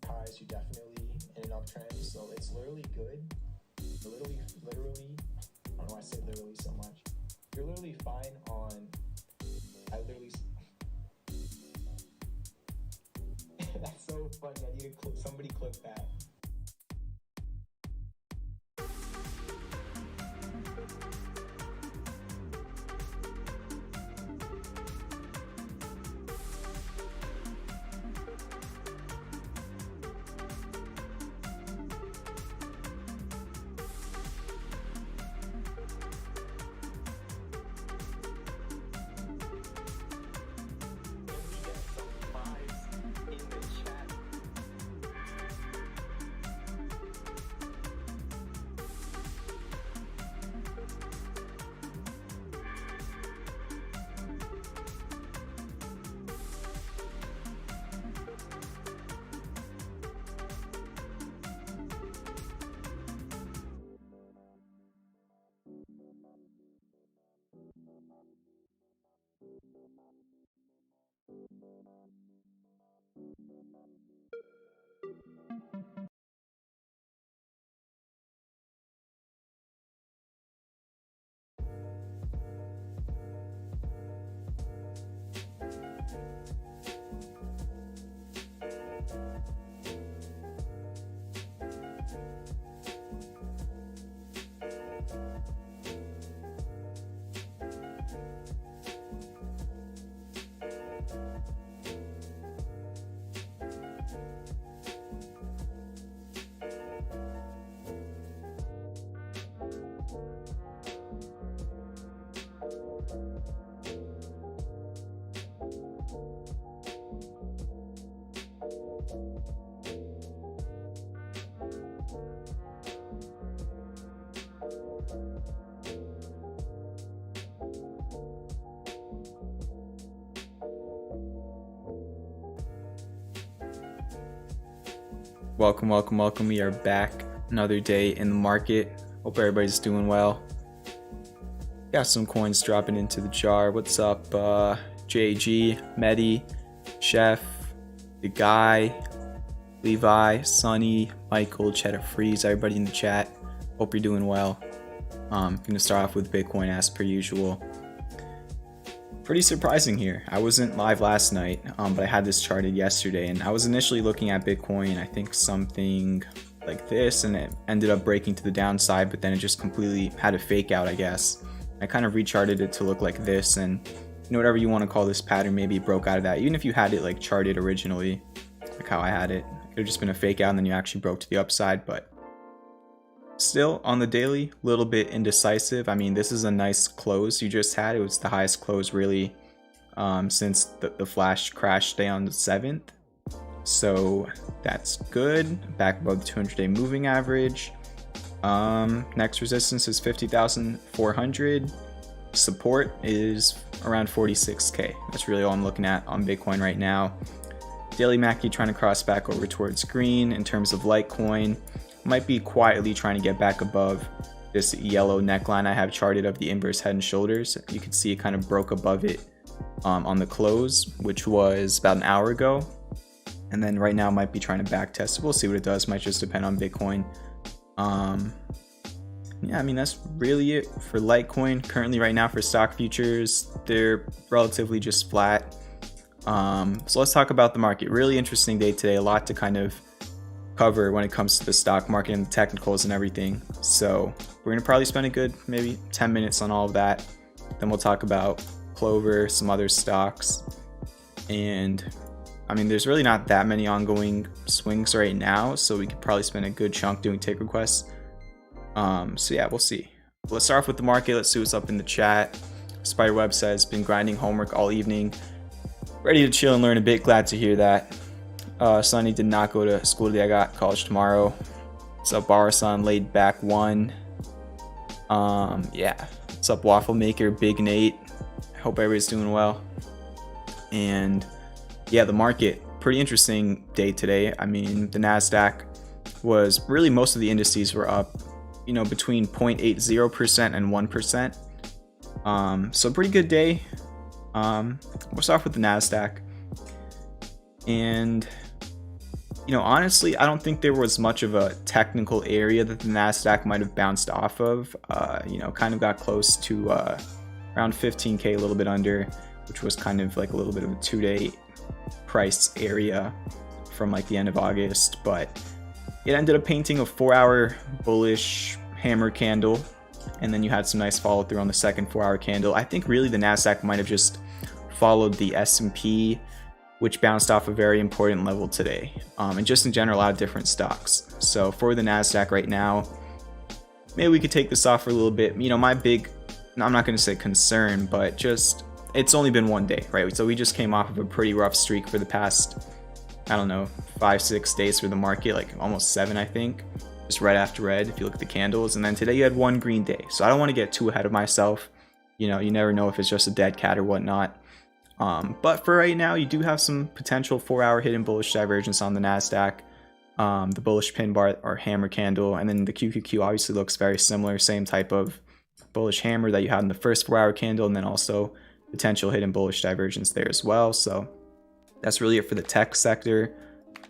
highs, you're definitely in an uptrend. So it's literally good. Literally, I don't know why I say literally so much. You're literally fine on, that's so funny. I need to somebody clip that. Welcome. We are back another day in the market. Hope everybody's doing well. Got some coins dropping into the jar. What's up, JG, Medi, Chef, the guy, Levi, Sonny, Michael, Cheddar Freeze, everybody in the chat. Hope you're doing well. Gonna start off with Bitcoin as per usual. Pretty surprising here. I wasn't live last night, but I had this charted yesterday, and I was initially looking at Bitcoin, I think something like this, and it ended up breaking to the downside, but then it just completely had a fake out, I guess. I kind of recharted it to look like this, and you know, whatever you want to call this pattern, maybe it broke out of that. Even if you had it like charted originally, like how I had it, it could have just been a fake out and then you actually broke to the upside. But still, on the daily, a little bit indecisive. I mean, this is a nice close you just had. It was the highest close really since the flash crash day on the 7th. So that's good. Back above the 200-day moving average. Next resistance is 50,400. Support is around 46k. That's really all I'm looking at on Bitcoin right now. Daily Mackie trying to cross back over towards green. In terms of Litecoin, might be quietly trying to get back above this yellow neckline I have charted of the inverse head and shoulders. You can see it kind of broke above it on the close, which was about an hour ago. And then right now might be trying to back test. We'll see what it does. Might just depend on Bitcoin. Yeah, I mean, that's really it for Litecoin. Currently right now for stock futures, they're relatively just flat. So let's talk about the market. Really interesting day today. A lot to kind of cover when it comes to the stock market and the technicals and everything. So we're gonna probably spend a good maybe 10 minutes on all of that. Then we'll talk about Clover, some other stocks. And I mean, there's really not that many ongoing swings right now, so we could probably spend a good chunk doing take requests. So yeah, we'll see. Let's start off with the market. Let's see what's up in the chat. Spiderweb says, been grinding homework all evening. Ready to chill and learn a bit. Glad to hear that. Sonny did not go to school today. I got college tomorrow. What's up, Barasan? Laid back one. Yeah. What's up, Waffle Maker? Big Nate. I hope everybody's doing well. And yeah, the market, pretty interesting day today. I mean, the NASDAQ was really, most of the indices were up, you know, between 0.80% and 1%. So pretty good day. We'll start off with the NASDAQ. And you know, honestly, I don't think there was much of a technical area that the Nasdaq might have bounced off of. You know, kind of got close to around 15K, a little bit under, which was kind of like a little bit of a 2-day price area from like the end of August, but it ended up painting a 4-hour bullish hammer candle, and then you had some nice follow through on the second 4-hour candle. I think really the Nasdaq might have just followed the S&P, which bounced off a very important level today, and just in general a lot of different stocks. So for the Nasdaq right now, maybe we could take this off for a little bit. You know, my big, I'm not going to say concern, but just it's only been one day, right? So we just came off of a pretty rough streak for the past, I don't know, 5-6 days for the market, like almost 7, I think, just red after red if you look at the candles. And then today you had one green day, so I don't want to get too ahead of myself. You know, you never know if it's just a dead cat or whatnot. But for right now, you do have some potential 4-hour hidden bullish divergence on the Nasdaq. The bullish pin bar or hammer candle, and then the QQQ obviously looks very similar, same type of bullish hammer that you had in the first 4-hour candle, and then also potential hidden bullish divergence there as well. So that's really it for the tech sector.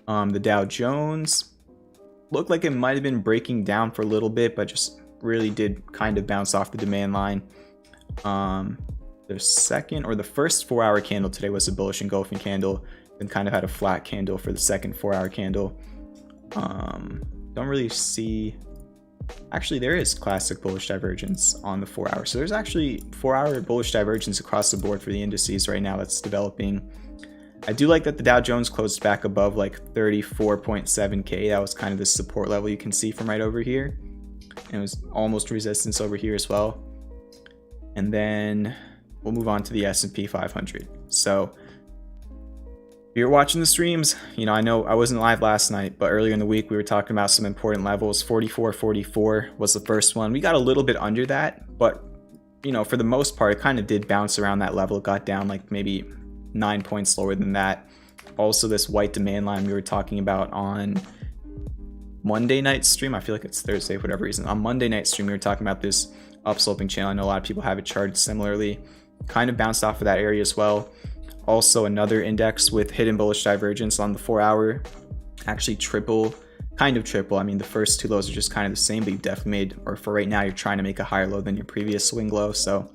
The Dow Jones looked like it might have been breaking down for a little bit, but just really did kind of bounce off the demand line. The second or the first 4-hour candle today was a bullish engulfing candle, and kind of had a flat candle for the second 4-hour candle. Don't really see, actually there is classic bullish divergence on the 4-hour, so there's actually 4-hour bullish divergence across the board for the indices right now that's developing. I do like that the Dow Jones closed back above like 34.7K. That was kind of the support level you can see from right over here, and it was almost resistance over here as well. And then we'll move on to the S&P 500. So if you're watching the streams, you know, I know I wasn't live last night, but earlier in the week we were talking about some important levels. 44.44 was the first one. We got a little bit under that, but you know, for the most part, it kind of did bounce around that level. It got down like maybe 9 points lower than that. Also, this white demand line we were talking about on Monday night stream, I feel like it's Thursday for whatever reason. On Monday night stream, we were talking about this upsloping channel. I know a lot of people have it charted similarly. Kind of bounced off of that area as well. Also another index with hidden bullish divergence on the 4-hour, actually kind of triple. I mean, the first two lows are just kind of the same, but you definitely made, or for right now, you're trying to make a higher low than your previous swing low. So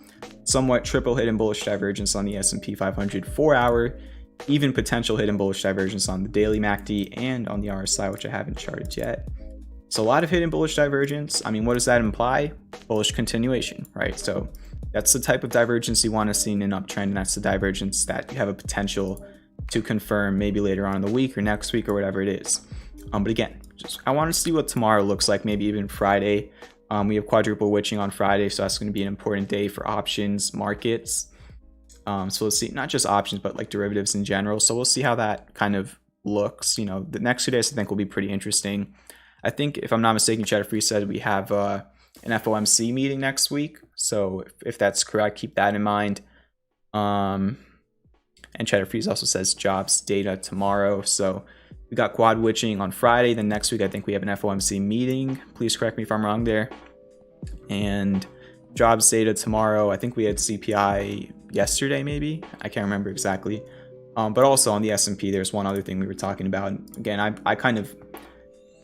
somewhat triple hidden bullish divergence on the S&P 500 4-hour, even potential hidden bullish divergence on the daily MACD and on the RSI, which I haven't charted yet. So a lot of hidden bullish divergence. I mean, what does that imply? Bullish continuation, right? So that's the type of divergence you want to see in an uptrend, and that's the divergence that you have a potential to confirm maybe later on in the week or next week or whatever it is. But again, I want to see what tomorrow looks like, maybe even Friday. We have quadruple witching on Friday, so that's going to be an important day for options markets. So we'll see, not just options, but like derivatives in general. So we'll see how that kind of looks. You know, the next 2 days I think will be pretty interesting. I think, if I'm not mistaken, Cheddar Free said we have an FOMC meeting next week. So if that's correct, keep that in mind. And Cheddar Freeze also says jobs data tomorrow. So we got quad witching on Friday. Then next week, I think we have an FOMC meeting. Please correct me if I'm wrong there. And jobs data tomorrow. I think we had CPI yesterday, maybe. I can't remember exactly. But also on the S&P, there's one other thing we were talking about. Again, I kind of,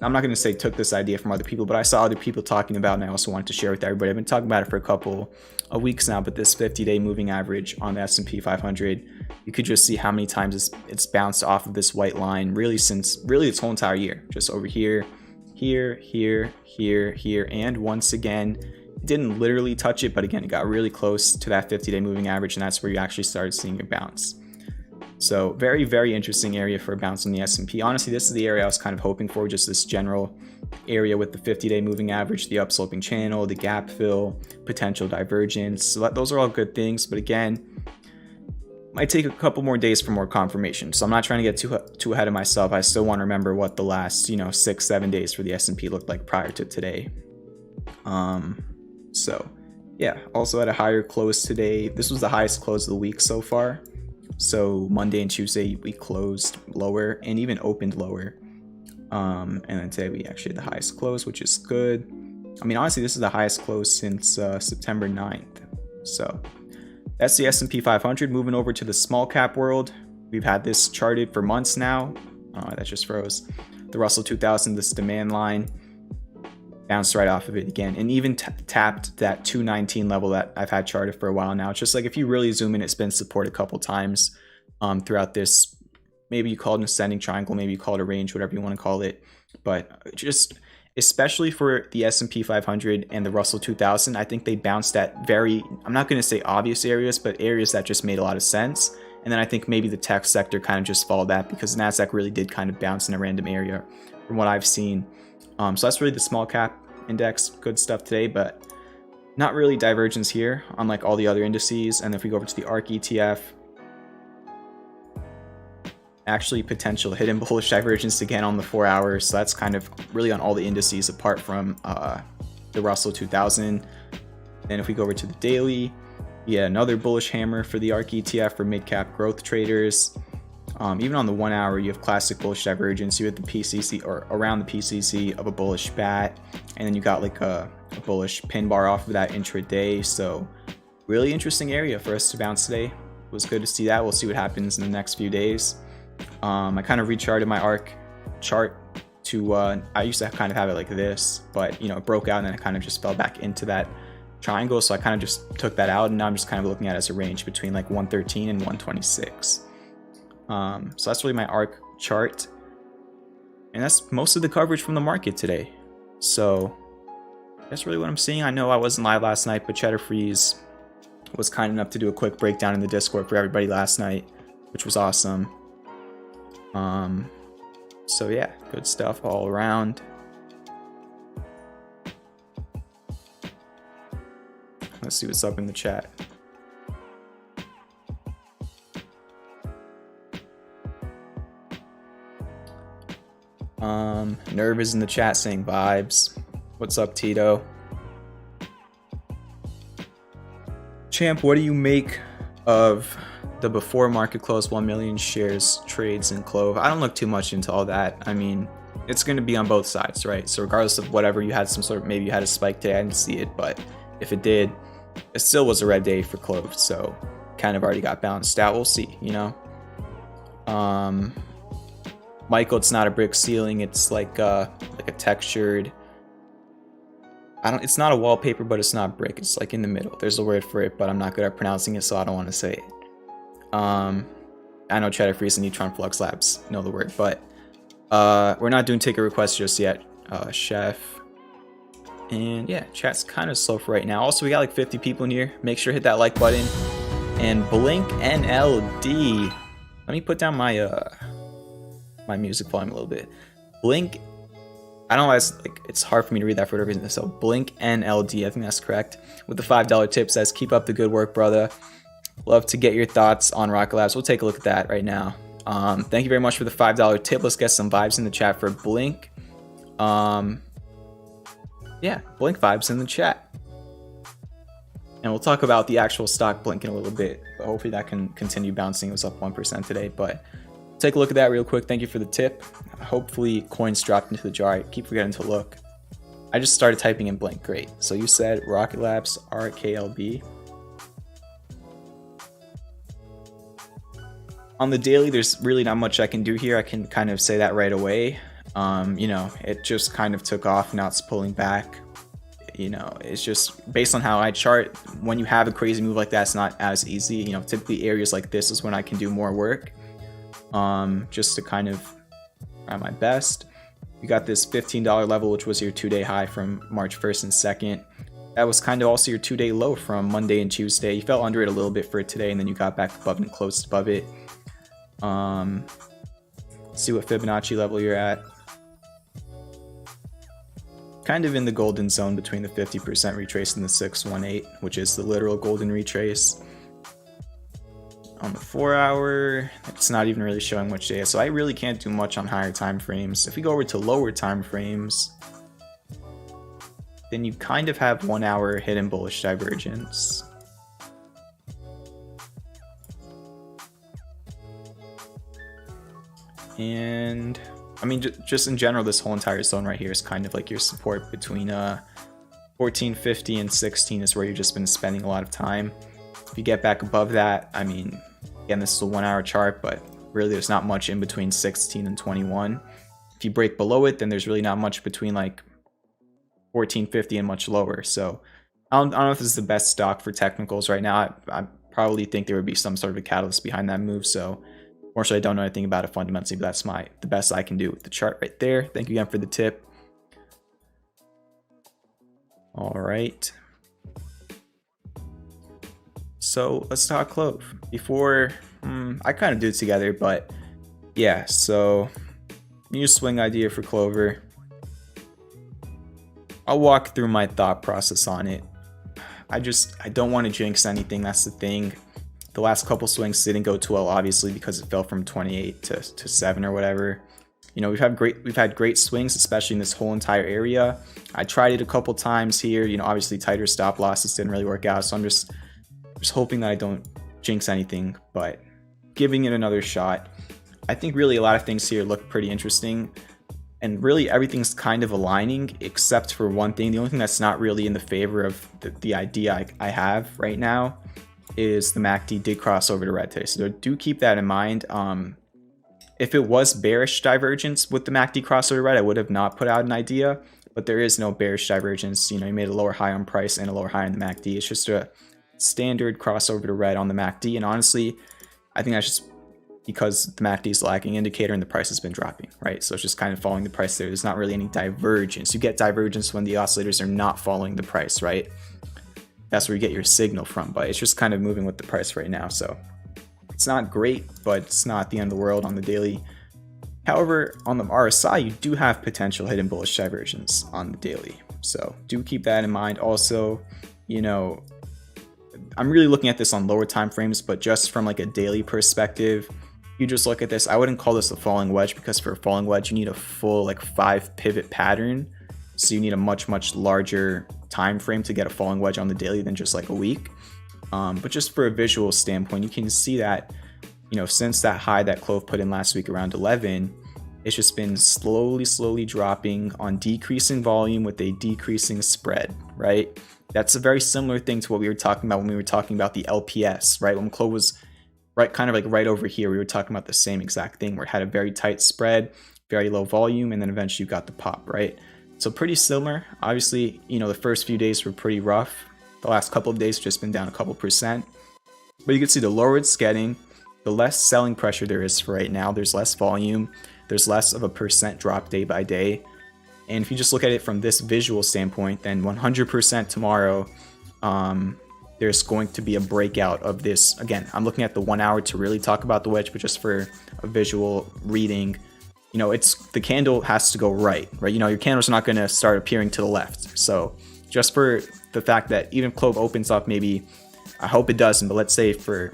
I'm not going to say took this idea from other people, but I saw other people talking about, and I also wanted to share with everybody. I've been talking about it for a couple of weeks now, but this 50-day moving average on the S&P 500, you could just see how many times it's bounced off of this white line really since its whole entire year. Just over here, here, and once again, it didn't literally touch it, but again, it got really close to that 50-day moving average, and that's where you actually started seeing it bounce. So very, very interesting area for a bounce on the S&P. Honestly, this is the area I was kind of hoping for, just this general area with the 50-day moving average, the upsloping channel, the gap fill, potential divergence. So those are all good things, but again, might take a couple more days for more confirmation. So I'm not trying to get too ahead of myself. I still want to remember what the last 6-7 days for the S&P looked like prior to today. So yeah, also at a higher close today. This was the highest close of the week so far. So Monday and Tuesday we closed lower and even opened lower. And then today we actually had the highest close, which is good. I mean, honestly, this is the highest close since September 9th. So that's the S&P 500. Moving over to the small cap world. We've had this charted for months now. That just froze. The Russell 2000, this demand line, bounced right off of it again, and even tapped that 219 level that I've had charted for a while now. It's just like if you really zoom in, it's been support a couple times throughout this. Maybe you call it an ascending triangle, maybe you call it a range, whatever you want to call it. But just especially for the S&P 500 and the Russell 2000, I think they bounced at very, I'm not going to say obvious areas, but areas that just made a lot of sense. And then I think maybe the tech sector kind of just followed that, because NASDAQ really did kind of bounce in a random area from what I've seen. So that's really the small cap index. Good stuff today, but not really divergence here, unlike all the other indices. And if we go over to the ARK ETF, actually potential hidden bullish divergence again on the 4 hours. So that's kind of really on all the indices apart from the Russell 2000. And if we go over to the daily, yeah, another bullish hammer for the ARK ETF for mid-cap growth traders. Even on the 1 hour, you have classic bullish divergence. You have the PCC, or around the PCC of a bullish bat, and then you got like a bullish pin bar off of that intraday. So really interesting area for us to bounce today. It was good to see that. We'll see what happens in the next few days. I kind of recharted my ARK chart to, I used to kind of have it like this, but it broke out and then it kind of just fell back into that triangle. So I kind of just took that out, and now I'm just kind of looking at it as a range between like 113 and 126. So that's really my ARK chart, and that's most of the coverage from the market today. So that's really what I'm seeing. I know I wasn't live last night, but Cheddar Freeze was kind enough to do a quick breakdown in the Discord for everybody last night, which was awesome. So yeah, good stuff all around. Let's see what's up in the chat. Nerve is in the chat saying vibes. What's up, Tito? Champ, what do you make of the before market close 1 million shares trades in CLOV? I don't look too much into all that. I mean, it's going to be on both sides, right? So regardless of whatever, you had some sort of, maybe you had a spike today, I didn't see it, but if it did, it still was a red day for CLOV, so kind of already got balanced out. We'll see, Michael, it's not a brick ceiling, it's like a textured, it's not a wallpaper, but it's not brick, it's like in the middle. There's a word for it, but I'm not good at pronouncing it, so I don't want to say it. I know Cheddar Freeze and Neutron Flux Labs know the word, but we're not doing ticket requests just yet, Chef. And yeah, chat's kind of slow for right now. Also, we got like 50 people in here. Make sure to hit that like button. And Blink NLD. Let me put down my my music volume a little bit. Blink, I don't know why it's hard for me to read that for whatever reason. So Blink NLD, I think that's correct. With the $5 tip, says keep up the good work, brother. Love to get your thoughts on Rocket Labs. We'll take a look at that right now. Thank you very much for the $5 tip. Let's get some vibes in the chat for Blink. Yeah, Blink vibes in the chat. And we'll talk about the actual stock Blink in a little bit, but hopefully that can continue bouncing. It was up 1% today, but take a look at that real quick. Thank you for the tip. Hopefully coins dropped into the jar. I keep forgetting to look. I just started typing in Blink. Great. So you said Rocket Labs RKLB. On the daily, there's really not much I can do here. I can kind of say that right away. It just kind of took off. Now it's pulling back. It's just based on how I chart. When you have a crazy move like that, it's not as easy. Typically areas like this is when I can do more work. Just to kind of try my best. You got this $15 level, which was your 2-day high from March 1st and 2nd. That was kind of also your 2-day low from Monday and Tuesday. You fell under it a little bit for today, and then you got back above and closed above it. See what Fibonacci level you're at. Kind of in the golden zone between the 50% retrace and the 618, which is the literal golden retrace. On the 4 hour, it's not even really showing which day, so I really can't do much on higher time frames. If we go over to lower time frames, then you kind of have 1 hour hidden bullish divergence. And I mean, just in general, this whole entire zone right here is kind of like your support between 1450 and 16 is where you've just been spending a lot of time. If you get back above that, I mean, again, this is a 1 hour chart, but Really, there's not much in between 16 and 21. If you break below it, then there's really not much between like 1450 and much lower. So I don't know if this is the best stock for technicals right now. I probably think there would be some sort of a catalyst behind that move. So unfortunately, I don't know anything about it fundamentally, but that's the best I can do with the chart right there. Thank you again for the tip. All right. So let's talk CLOV. Before, I kind of do it together, but yeah, so new swing idea for Clover. I'll walk through my thought process on it. I don't want to jinx anything. That's the thing. The last couple swings didn't go too well, obviously, because it fell from 28 to 7 or whatever. You know, we've had great swings, especially in this whole entire area. I tried it a couple times here. You know, obviously tighter stop losses didn't really work out, so I'm just hoping that I don't jinx anything, but giving it another shot. I think really a lot of things here look pretty interesting, and really everything's kind of aligning except for one thing. The only thing that's not really in the favor of the idea I have right now is the MACD did cross over to red today, so do keep that in mind. If it was bearish divergence with the MACD crossover red, I would have not put out an idea, but there is no bearish divergence. You know, you made a lower high on price and a lower high on the MACD. It's just a standard crossover to red on the MACD, and honestly, I think that's just because the MACD is lagging indicator and the price has been dropping, right? So it's just kind of following the price there. There's not really any divergence. You get divergence when the oscillators are not following the price, right? That's where you get your signal from, but it's just kind of moving with the price right now. So it's not great, but it's not the end of the world on the daily. However, on the RSI, you do have potential hidden bullish divergence on the daily. So do keep that in mind. Also, you know, I'm really looking at this on lower time frames, but just from like a daily perspective, you just look at this. I wouldn't call this a falling wedge, because for a falling wedge, you need a full like 5 pivot pattern. So you need a much larger time frame to get a falling wedge on the daily than just like a week. But just for a visual standpoint, you can see that, you know, since that high that CLOV put in last week around 11, it's just been slowly dropping on decreasing volume with a decreasing spread, right? That's a very similar thing to what we were talking about when we were talking about the LPS, right? When CLOV was right over here, we were talking about the same exact thing where it had a very tight spread, very low volume, and then eventually you got the pop, right? So pretty similar. Obviously, you know, the first few days were pretty rough. The last couple of days just been down a couple percent. But you can see the lower it's getting, the less selling pressure there is for right now. There's less volume. There's less of a percent drop day by day. And if you just look at it from this visual standpoint, then 100% tomorrow, there's going to be a breakout of this. Again, I'm looking at the 1 hour to really talk about the wedge, but just for a visual reading, you know, the candle has to go right? You know, your candles are not going to start appearing to the left. So just for the fact that even CLOV opens up, maybe, I hope it doesn't, but let's say for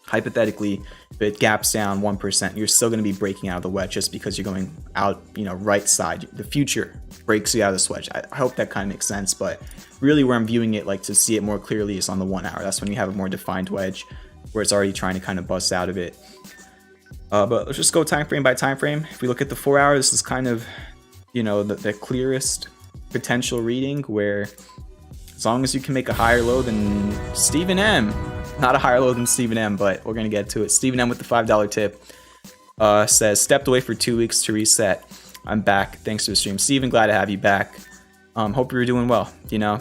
hypothetically, if it gaps down 1%, you're still going to be breaking out of the wedge just because you're going out, you know, right side. The future breaks you out of this wedge. I hope that kind of makes sense, but really where I'm viewing it, like to see it more clearly, is on the 1 hour. That's when you have a more defined wedge where it's already trying to kind of bust out of it. But let's just go time frame by time frame. If we look at the 4 hour, this is kind of, you know, the clearest potential reading, where as long as you can make a higher low than Stephen M, not a higher low than Stephen M, but we're going to get to it. Stephen M with the $5 tip says, stepped away for 2 weeks to reset. I'm back. Thanks to the stream. Stephen, glad to have you back. Hope you're doing well, you know.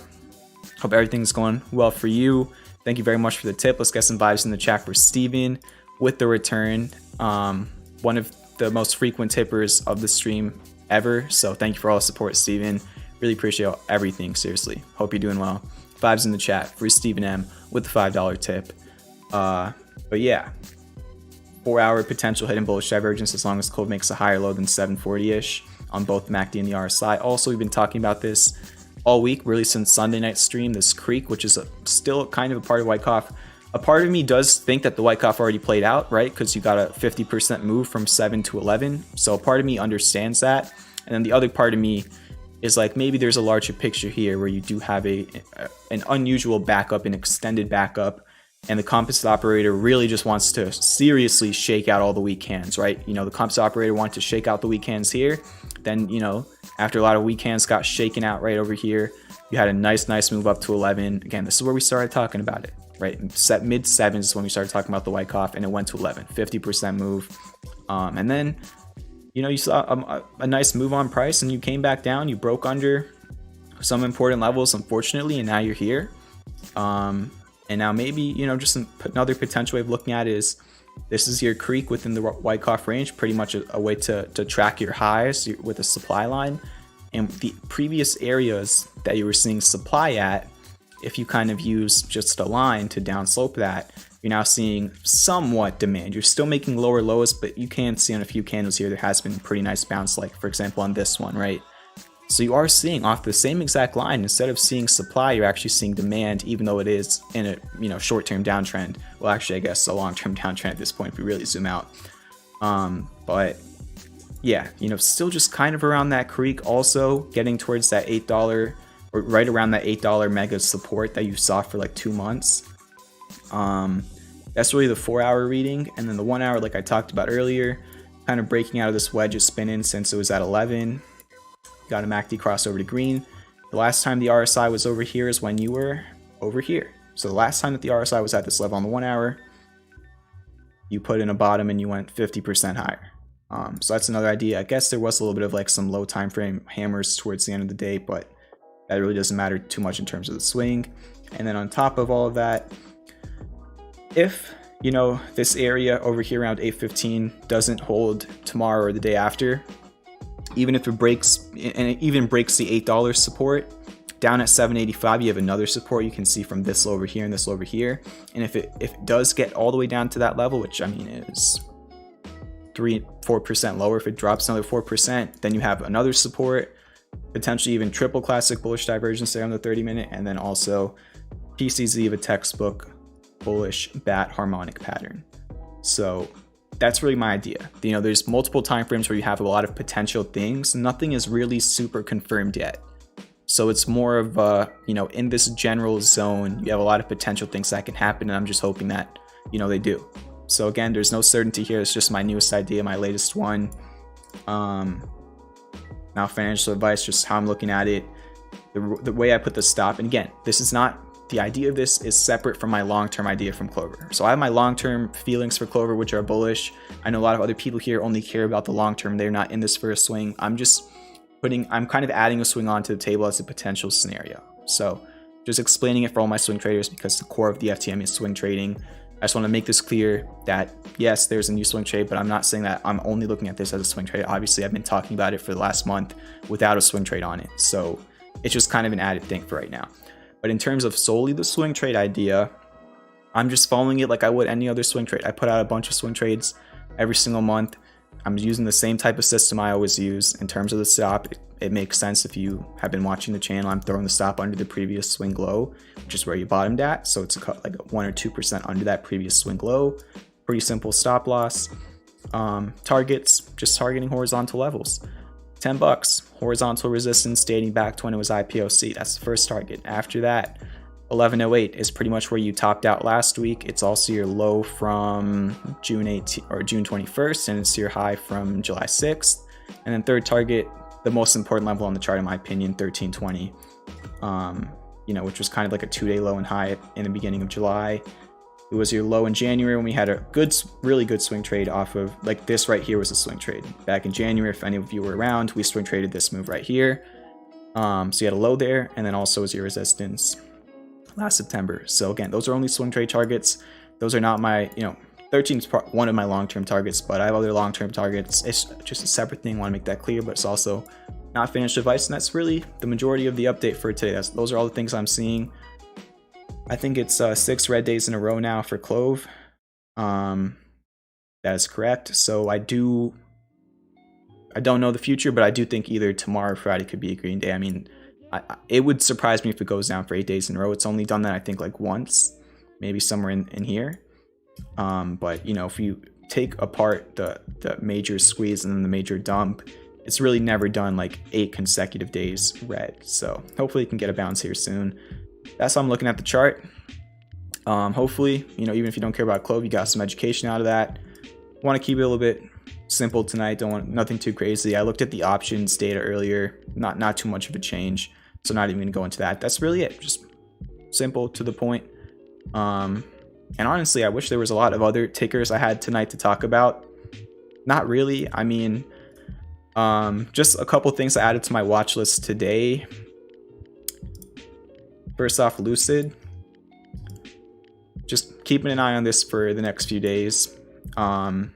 Hope everything's going well for you. Thank you very much for the tip. Let's get some vibes in the chat for Stephen with the return. One of the most frequent tippers of the stream ever. So thank you for all the support, Stephen. Really appreciate everything, seriously. Hope you're doing well. Vibes in the chat for Stephen M with the $5 tip. But yeah, 4 hour potential hidden bullish divergence as long as CLOV makes a higher low than 740-ish on both MACD and the RSI. Also, we've been talking about this all week, really since Sunday night stream, this creek, which is still kind of a part of Wyckoff. A part of me does think that the Wyckoff already played out, right? Because you got a 50% move from 7 to 11. So a part of me understands that. And then the other part of me is like, maybe there's a larger picture here where you do have an unusual backup, an extended backup, and the composite operator really just wants to seriously shake out all the weak hands, right? You know, the composite operator wanted to shake out the weak hands here. Then, you know, after a lot of weak hands got shaken out right over here, you had a nice move up to 11. Again, this is where we started talking about it. right? Set mid 7s is when we started talking about the Wyckoff, and it went to 11, 50% move. And then, you know, you saw a nice move on price, and you came back down. You broke under some important levels, unfortunately, and now you're here. And now maybe, you know, just another potential way of looking at it is this is your creek within the Wyckoff range, pretty much a way to track your highs with a supply line. And the previous areas that you were seeing supply at, if you kind of use just a line to downslope that, you're now seeing somewhat demand. You're still making lower lows, but you can see on a few candles here, there has been a pretty nice bounce, like for example on this one, right? So you are seeing off the same exact line, instead of seeing supply, you're actually seeing demand, even though it is in a, you know, short-term downtrend. Well, actually, I guess a long-term downtrend at this point if we really zoom out. But yeah, you know, still just kind of around that creek, also getting towards that $8 or right around that $8 mega support that you saw for like 2 months. That's really the 4-hour reading, and then the 1 hour, like I talked about earlier, kind of breaking out of this wedge of spinning since it was at 11. Got a MACD crossover to green. The last time the RSI was over here is when you were over here. So the last time that the RSI was at this level on the 1 hour, you put in a bottom and you went 50% higher. So that's another idea. I guess there was a little bit of like some low time frame hammers towards the end of the day, but that really doesn't matter too much in terms of the swing. And then on top of all of that, if, you know, this area over here around 815 doesn't hold tomorrow or the day after, even if it breaks, and it even breaks the $8 support, down at 785 you have another support you can see from this low over here and this low over here. And if it does get all the way down to that level, which I mean is 3-4% lower, if it drops another 4%, then you have another support, potentially even triple classic bullish divergence there on the 30-minute, and then also PCZ of a textbook bullish bat harmonic pattern. So that's really my idea. You know, there's multiple time frames where you have a lot of potential things. Nothing is really super confirmed yet. So it's more of you know, in this general zone, you have a lot of potential things that can happen, and I'm just hoping that, you know, they do. So again, there's no certainty here. It's just my newest idea, my latest one. Now financial advice, just how I'm looking at it, the way I put the stop. And again, this is not, the idea of this is separate from my long-term idea from Clover. So I have my long-term feelings for Clover, which are bullish. I know a lot of other people here only care about the long-term. They're not in this for a swing. I'm kind of adding a swing onto the table as a potential scenario. So just explaining it for all my swing traders, because the core of the FTM is swing trading. I just want to make this clear that yes, there's a new swing trade, but I'm not saying that I'm only looking at this as a swing trade. Obviously, I've been talking about it for the last month without a swing trade on it. So it's just kind of an added thing for right now. But in terms of solely the swing trade idea, I'm just following it like I would any other swing trade. I put out a bunch of swing trades every single month. I'm using the same type of system I always use. In terms of the stop, it makes sense if you have been watching the channel. I'm throwing the stop under the previous swing low, which is where you bottomed at. So it's like 1 or 2% under that previous swing low. Pretty simple stop loss. Targets, just targeting horizontal levels. $10, horizontal resistance dating back to when it was IPOC. That's the first target. After that, 1108 is pretty much where you topped out last week. It's also your low from June 18th or June 21st, and it's your high from July 6th. And then third target, the most important level on the chart in my opinion, 1320. You know, which was kind of like a 2-day low and high in the beginning of July. It was your low in January when we had a really good swing trade off of, like this right here was a swing trade. Back in January, if any of you were around, we swing traded this move right here. So you had a low there, and then also was your resistance last September. So again, those are only swing trade targets. Those are not my, you know, 13 is one of my long-term targets, but I have other long-term targets. It's just a separate thing. I want to make that clear, but it's also not financial advice. And that's really the majority of the update for today. Those are all the things I'm seeing. I think it's 6 red days in a row now for CLOV. That is correct. So I don't know the future, but I do think either tomorrow or Friday could be a green day. I mean, it would surprise me if it goes down for 8 days in a row. It's only done that I think like once, maybe somewhere in here. But you know, if you take apart the major squeeze and then the major dump, it's really never done like 8 consecutive days red. So hopefully you can get a bounce here soon. That's how I'm looking at the chart. Hopefully, you know, even if you don't care about CLOV, you got some education out of that. Want to keep it a little bit simple tonight. Don't want nothing too crazy. I looked at the options data earlier. Not too much of a change. So not even gonna go into that. That's really it. Just simple, to the point. And honestly, I wish there was a lot of other tickers I had tonight to talk about. Not really. I mean, just a couple things I added to my watch list today. First off, Lucid. Just keeping an eye on this for the next few days. Kind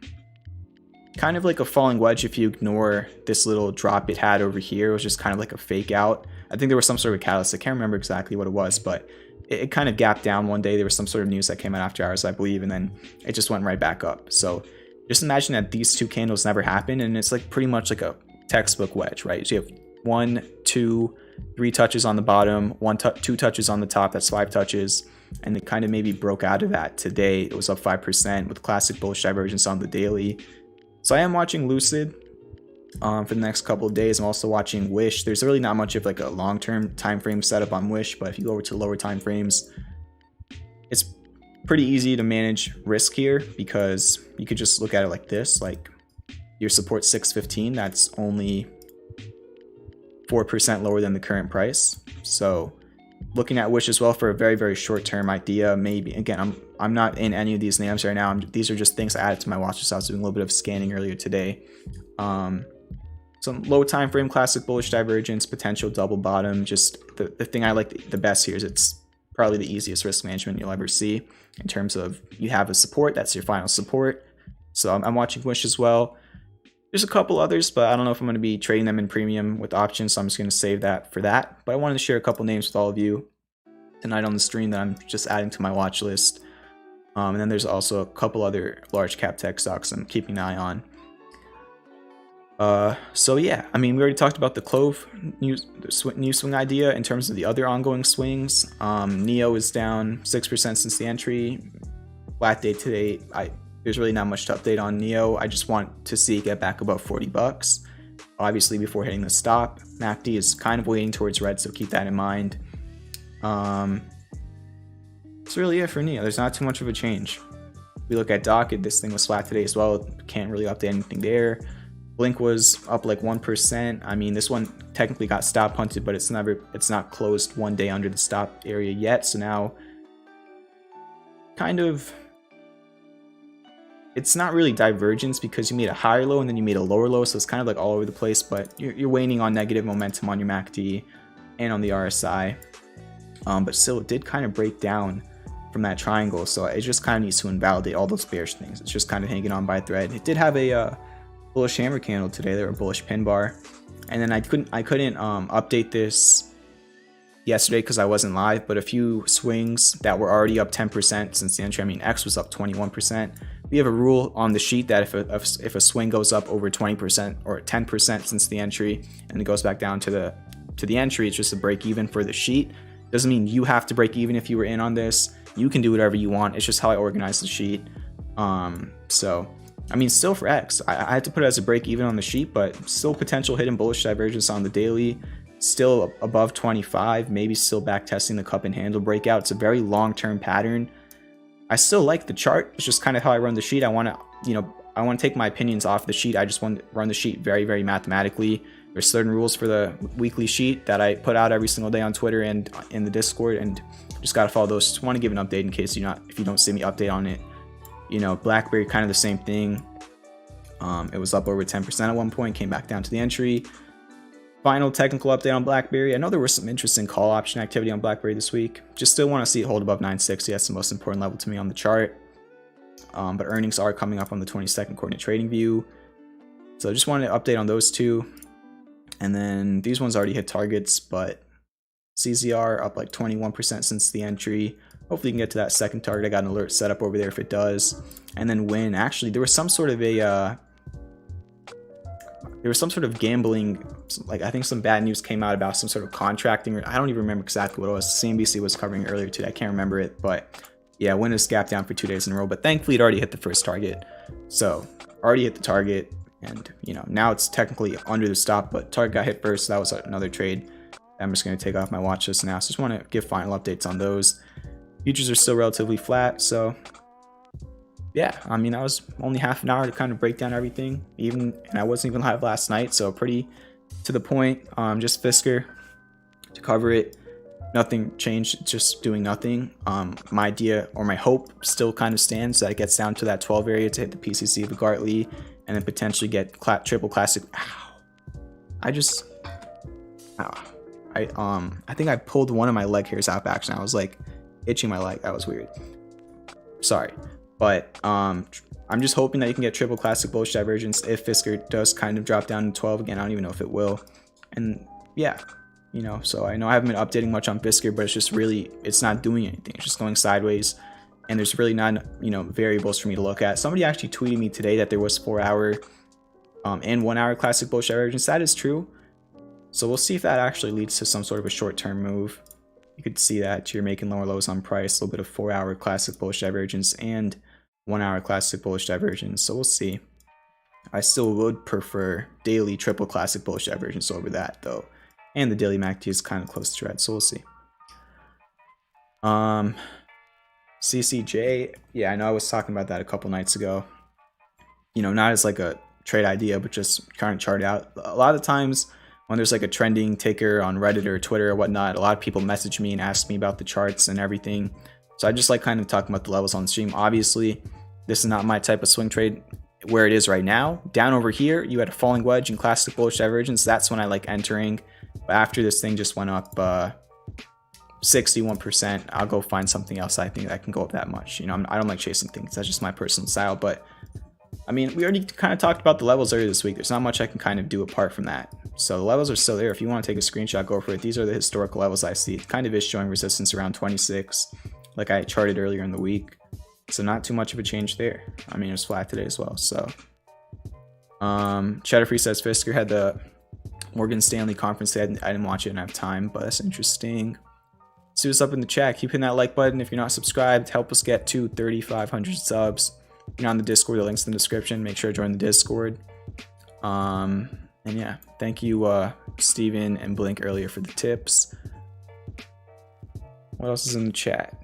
of like a falling wedge if you ignore this little drop it had over here. It was just kind of like a fake out. I think there was some sort of catalyst. I can't remember exactly what it was, but it kind of gapped down one day. There was some sort of news that came out after hours, I believe, and then it just went right back up. So just imagine that these two candles never happened, and it's like pretty much like a textbook wedge, right? So you have 1, 2, 3 touches on the bottom, 2 touches on the top. That's 5 touches, and it kind of maybe broke out of that today. It was up 5% with classic bullish divergence on the daily. So I am watching Lucid for the next couple of days. I'm also watching Wish. There's really not much of like a long-term time frame setup on Wish, but if you go over to lower time frames, it's pretty easy to manage risk here because you could just look at it like this. Like your support 615, that's only 4% lower than the current price. So looking at Wish as well for a very, very short-term idea. Maybe again, I'm not in any of these names right now. These are just things I added to my watch list. I was doing a little bit of scanning earlier today. Some low time frame classic bullish divergence, potential double bottom. Just the thing I like the best here is it's probably the easiest risk management you'll ever see in terms of you have a support. That's your final support. So I'm watching Wish as well. There's a couple others, but I don't know if I'm going to be trading them in premium with options, so I'm just going to save that for that. But I wanted to share a couple names with all of you tonight on the stream that I'm just adding to my watch list. And then there's also a couple other large cap tech stocks I'm keeping an eye on. So yeah, I mean, we already talked about the CLOV new swing idea. In terms of the other ongoing swings, NEO is down 6% since the entry. Flat day today. There's really not much to update on NEO. I just want to see it get back above $40. Obviously, before hitting the stop. MACD is kind of weighting towards red, so keep that in mind. That's really it for NEO. There's not too much of a change. If we look at Docket, this thing was flat today as well. Can't really update anything there. Blink was up like 1%. I mean, this one technically got stop punted, but it's not closed one day under the stop area yet. So now, kind of, it's not really divergence because you made a higher low and then you made a lower low. So it's kind of like all over the place, but you're waning on negative momentum on your MACD and on the RSI. But still, it did kind of break down from that triangle. So it just kind of needs to invalidate all those bearish things. It's just kind of hanging on by a thread. It did have a bullish hammer candle today. There were bullish pin bar, and then I couldn't update this yesterday because I wasn't live, but a few swings that were already up 10% since the entry. I mean, X was up 21%. We have a rule on the sheet that if a swing goes up over 20% or 10% since the entry and it goes back down to the entry, it's just a break even for the sheet. Doesn't mean you have to break even if you were in on this. You can do whatever you want. It's just how I organize the sheet. So I mean, still for X, I had to put it as a break even on the sheet, but still potential hidden bullish divergence on the daily, still above 25, maybe still back testing the cup and handle breakout. It's a very long-term pattern. I still like the chart. It's just kind of how I run the sheet. I want to take my opinions off the sheet. I just want to run the sheet very, very mathematically. There's certain rules for the weekly sheet that I put out every single day on Twitter and in the Discord, and just got to follow those. Just want to give an update in case if you don't see me update on it. You know, BlackBerry, kind of the same thing. It was up over 10% at one point, came back down to the entry. Final technical update on BlackBerry. I know there was some interesting call option activity on BlackBerry this week. Just still want to see it hold above 960. That's the most important level to me on the chart. But earnings are coming up on the 22nd coordinate trading view. So just wanted to update on those two. And then these ones already hit targets, but CZR up like 21% since the entry. Hopefully you can get to that second target. I got an alert set up over there if it does. And then WYNN, actually, there was some sort of gambling, like I think some bad news came out about some sort of contracting, or I don't even remember exactly what it was. CNBC was covering earlier today. I can't remember it, but yeah, WYNN has gapped down for 2 days in a row, but thankfully it already hit the first target. So already hit the target, and now it's technically under the stop, but target got hit first. So that was another trade I'm just going to take off my watch list now. So just want to give final updates on those. Futures are still relatively flat, so yeah, I mean, that was only half an hour to kind of break down everything, and I wasn't even live last night, so pretty to the point. Just Fisker to cover it. nothing changed, it's just doing nothing. My idea or my hope still kind of stands that it gets down to that 12 area to hit the PCC of the Gartley and then potentially get triple classic. Ow. I think I pulled one of my leg hairs out back and I was like itching my leg. That was weird. Sorry. But I'm just hoping that you can get triple classic bullish divergence if Fisker does kind of drop down to 12 again. I don't even know if it will. And yeah, you know, so I know I haven't been updating much on Fisker, but it's just really, it's not doing anything. It's just going sideways. And there's really not, you know, variables for me to look at. Somebody actually tweeted me today that there was 4-hour and 1-hour classic bullish divergence. That is true. So we'll see if that actually leads to some sort of a short-term move. You could see that you're making lower lows on price, a little bit of 4-hour classic bullish divergence and 1-hour classic bullish divergence. So we'll see. I still would prefer daily triple classic bullish divergence over that though. And the daily MACD is kind of close to red, so we'll see. CCJ, yeah, I know I was talking about that a couple nights ago. You know, not as like a trade idea, but just kind of chart out. A lot of times when there's like a trending ticker on Reddit or Twitter or whatnot, a lot of people message me and ask me about the charts and everything. So I just like kind of talking about the levels on stream. Obviously, this is not my type of swing trade where it is right now. Down over here, you had a falling wedge and classic bullish divergence. That's when I like entering. But after this thing just went up 61%, I'll go find something else I think that can go up that much. You know, I don't like chasing things. That's just my personal style. But I mean, we already kind of talked about the levels earlier this week. There's not much I can kind of do apart from that. So the levels are still there. If you want to take a screenshot, go for it. These are the historical levels I see. It kind of is showing resistance around 26, like I charted earlier in the week. So not too much of a change there. I mean, it was flat today as well. So Cheddar Free says Fisker had the Morgan Stanley conference. I didn't watch it and have time, but that's interesting. See what's up in the chat. Keep hitting that like button if you're not subscribed. Help us get to 3,500 subs. If you're on the Discord, the link's in the description. Make sure to join the Discord. And yeah, thank you Steven and Blink earlier for the tips. What else is in the chat?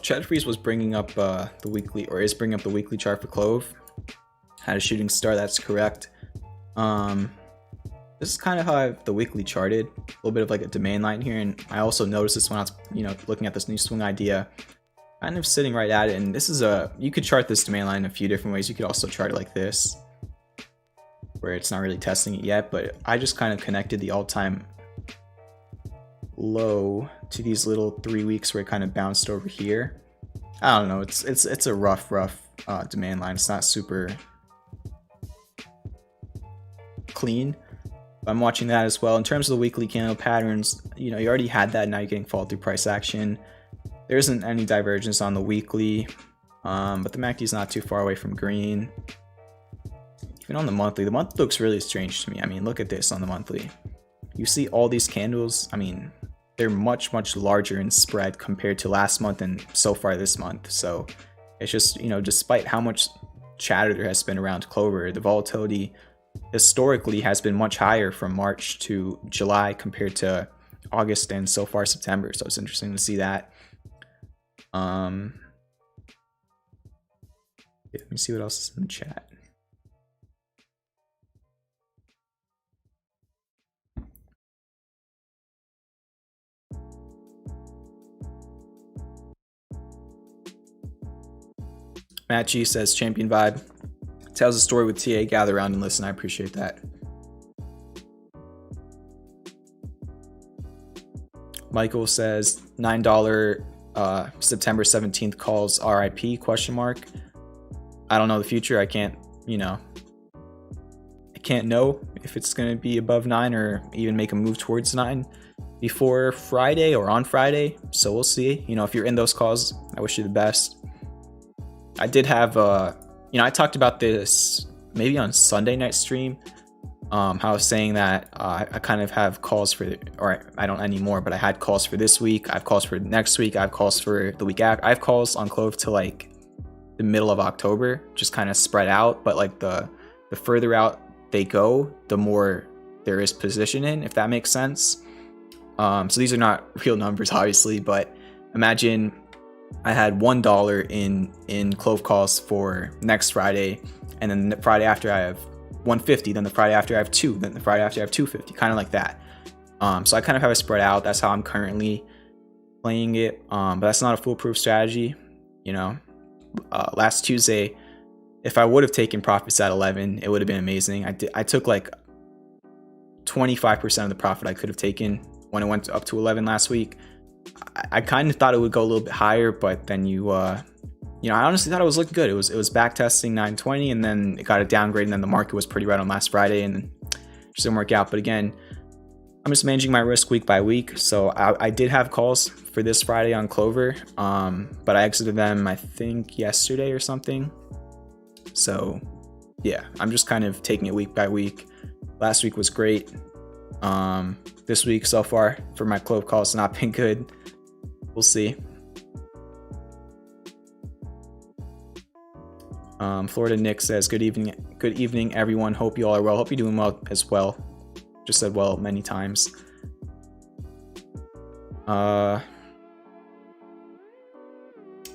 Chad Freeze was bringing up the weekly, or is bringing up the weekly chart for CLOV. Had a shooting star, that's correct. This is kind of how the weekly charted. A little bit of like a domain line here, and I also noticed this when I was, you know, looking at this new swing idea, kind of sitting right at it. And this is you could chart this domain line in a few different ways. You could also chart it like this, where it's not really testing it yet, but I just kind of connected the all-time low to these little 3 weeks where it kind of bounced over here. I don't know, it's a rough demand line. It's not super clean. I'm watching that as well. In terms of the weekly candle patterns, you know, you already had that. Now you're getting fall through price action. There isn't any divergence on the weekly, but the MACD is not too far away from green. Even on the monthly looks really strange to me. I mean, look at this on the monthly. You see all these candles. I mean, they're much larger in spread compared to last month and so far this month. So it's just, you know, despite how much chatter there has been around Clover, the volatility historically has been much higher from March to July compared to August and so far September. So it's interesting to see that. Let me see what else is in the chat. Matt G says champion vibe. Tells a story with TA. Gather around and listen. I appreciate that. Michael says $9 September 17th calls RIP question mark. I don't know the future. I can't, you know, I can't know if it's going to be above 9 or even make a move towards 9 before Friday or on Friday. So we'll see. You know, if you're in those calls, I wish you the best. I did have, you know, I talked about this maybe on Sunday night stream, how I was saying that I kind of have calls for, or I don't anymore, but I had calls for this week. I have calls for next week. I have calls for the week after. I have calls on CLOV to like the middle of October, just kind of spread out. But like the further out they go, the more there is position in, if that makes sense. So these are not real numbers, obviously, but imagine I had $1 in CLOV calls for next Friday, and then the Friday after I have 150, then the Friday after I have 2, then the Friday after I have 250, kind of like that. So I kind of have it spread out. That's how I'm currently playing it, but that's not a foolproof strategy. You know, last Tuesday, if I would have taken profits at 11, it would have been amazing. I took like 25% of the profit I could have taken when it went up to 11 last week. I kind of thought it would go a little bit higher, but then you know, I honestly thought it was looking good. It was back testing 920, and then it got a downgrade, and then the market was pretty right on last Friday, and then it just didn't work out. But again, I'm just managing my risk week by week. So I did have calls for this Friday on Clover, but I exited them, I think, yesterday or something. So yeah, I'm just kind of taking it week by week. Last week was great. This week so far for my CLOV calls has not been good. We'll see. Florida Nick says, good evening everyone. Hope you all are well. Hope you're doing well as well. Just said well many times.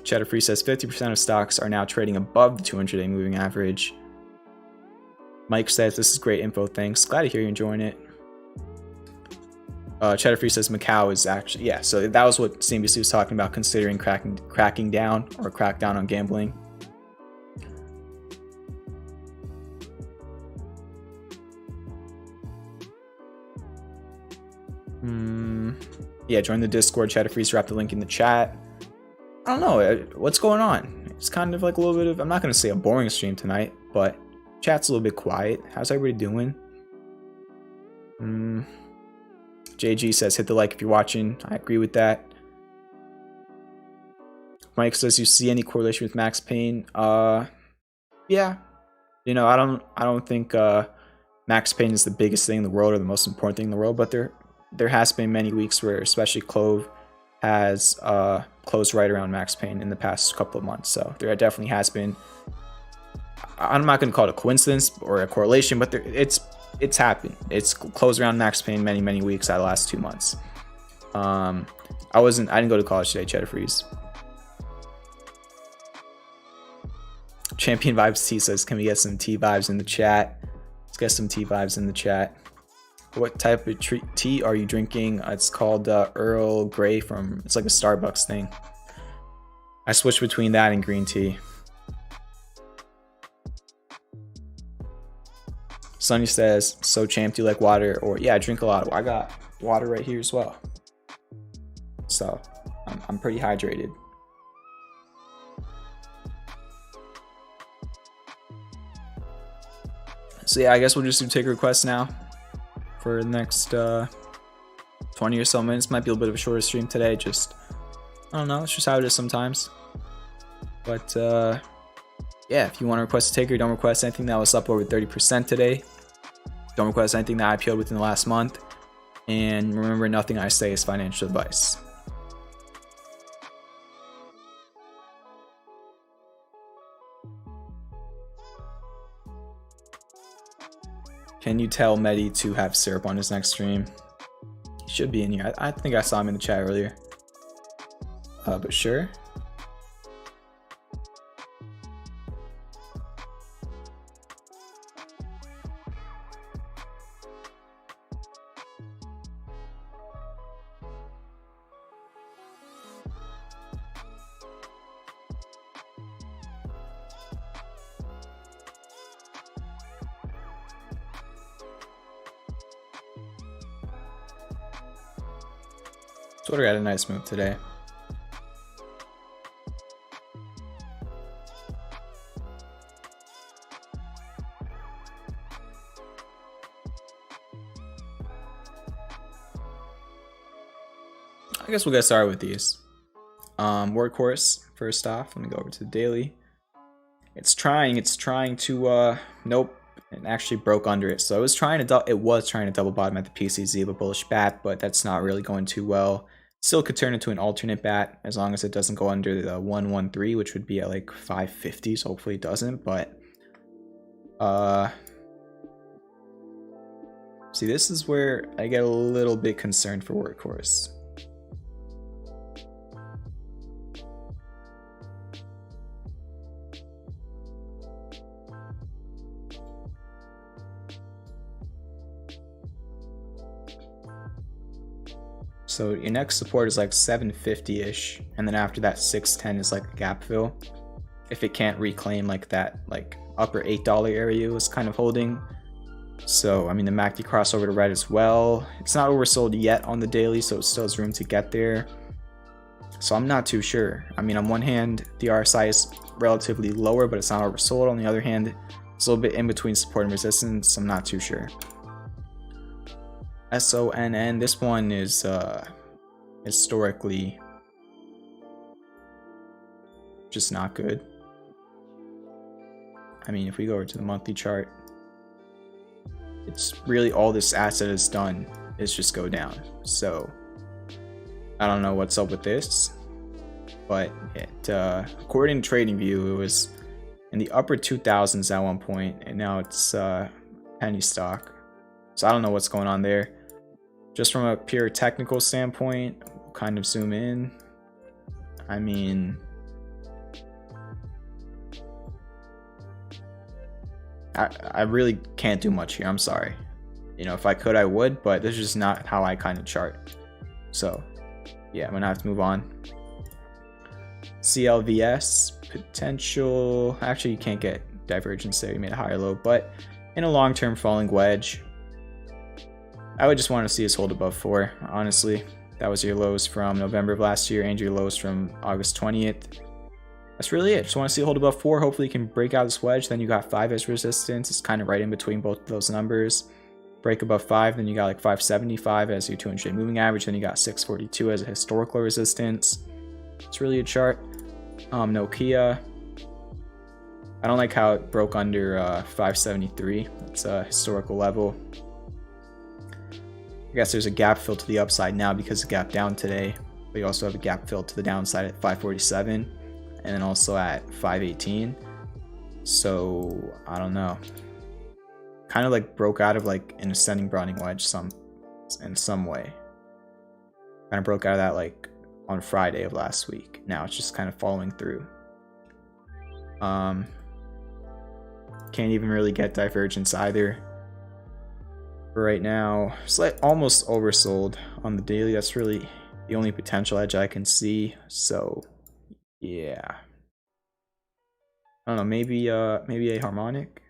Cheddar Free says 50% of stocks are now trading above the 200-day moving average. Mike says, this is great info, thanks. Glad to hear you're enjoying it. Cheddar Free says Macau is actually, yeah, so that was what CNBC was talking about, considering cracking down or crackdown on gambling. Yeah, join the Discord. Cheddar Freeze dropped the link in the chat. I don't know what's going on. It's kind of like a little bit of, I'm not going to say a boring stream tonight, but chat's a little bit quiet. How's everybody doing? JG says hit the like if you're watching. I agree with that. Mike says, you see any correlation with Max Payne? Yeah. You know, I don't think Max Payne is the biggest thing in the world or the most important thing in the world, but there has been many weeks where especially CLOV has closed right around Max Payne in the past couple of months. So there definitely has been, I'm not going to call it a coincidence or a correlation, but it's happened. It's closed around Max Payne many weeks out of the last 2 months. I didn't go to college today, Cheddar Freeze. Champion Vibes T says, can we get some T vibes in the chat? Let's get some T vibes in the chat. What type of tea are you drinking? It's called Earl Grey it's like a Starbucks thing. I switch between that and green tea. Sonny says, so champ, do you like water? Or yeah, I drink a lot of water. I got water right here as well. So I'm pretty hydrated. So yeah, I guess we'll just do take requests now for the next 20 or so minutes. Might be a little bit of a shorter stream today. Just, I don't know. It's just how it is sometimes. But yeah, if you want to request a taker, don't request anything that was up over 30% today. Don't request anything that IPO'd within the last month. And remember, nothing I say is financial advice. Can you tell Mehdi to have syrup on his next stream? He should be in here. I think I saw him in the chat earlier. But sure. Twitter had a nice move today. I guess we'll get started with these. Workhorse, first off. Let me go over to the daily. It's trying to nope, it actually broke under it. So it was trying to double bottom at the PCZ of a bullish bat, but that's not really going too well. Still could turn into an alternate bat as long as it doesn't go under the 113, which would be at like 550. So hopefully it doesn't. But see, this is where I get a little bit concerned for Workhorse. So your next support is like 750-ish, and then after that 610 is like a gap fill. If it can't reclaim like that like upper $8 area it was kind of holding. So I mean the MACD crossover to red as well. It's not oversold yet on the daily, so it still has room to get there. So I'm not too sure. I mean, on one hand, the RSI is relatively lower, but it's not oversold. On the other hand, it's a little bit in between support and resistance. I'm not too sure. SONN, this one is historically just not good. I mean, if we go over to the monthly chart, it's really all this asset has done is just go down. So I don't know what's up with this, but it according to TradingView, it was in the upper 2000s at one point, and now it's penny stock. So I don't know what's going on there. Just from a pure technical standpoint, we'll kind of zoom in. I mean, I really can't do much here. I'm sorry. You know, if I could, I would, but this is just not how I kind of chart. So yeah, I'm gonna have to move on. CLVS potential. Actually, you can't get divergence there. You made a higher low, but in a long-term falling wedge, I would just want to see us hold above 4. Honestly, that was your lows from November of last year and your lows from August 20th. That's really it. Just want to see it hold above 4. Hopefully, you can break out this wedge. Then you got 5 as resistance. It's kind of right in between both of those numbers. Break above 5, then you got like 575 as your 200-day moving average. Then you got 642 as a historical resistance. It's really a chart. Nokia. I don't like how it broke under 573. It's a historical level. I guess there's a gap fill to the upside now because the gap down today. But you also have a gap fill to the downside at 547 and then also at 518. So I don't know. Kind of like broke out of like an ascending broadening wedge in some way. Kind of broke out of that like on Friday of last week. Now it's just kind of following through. Can't even really get divergence either. For right now, it's like almost oversold on the daily. That's really the only potential edge I can see. So yeah, I don't know. Maybe a harmonic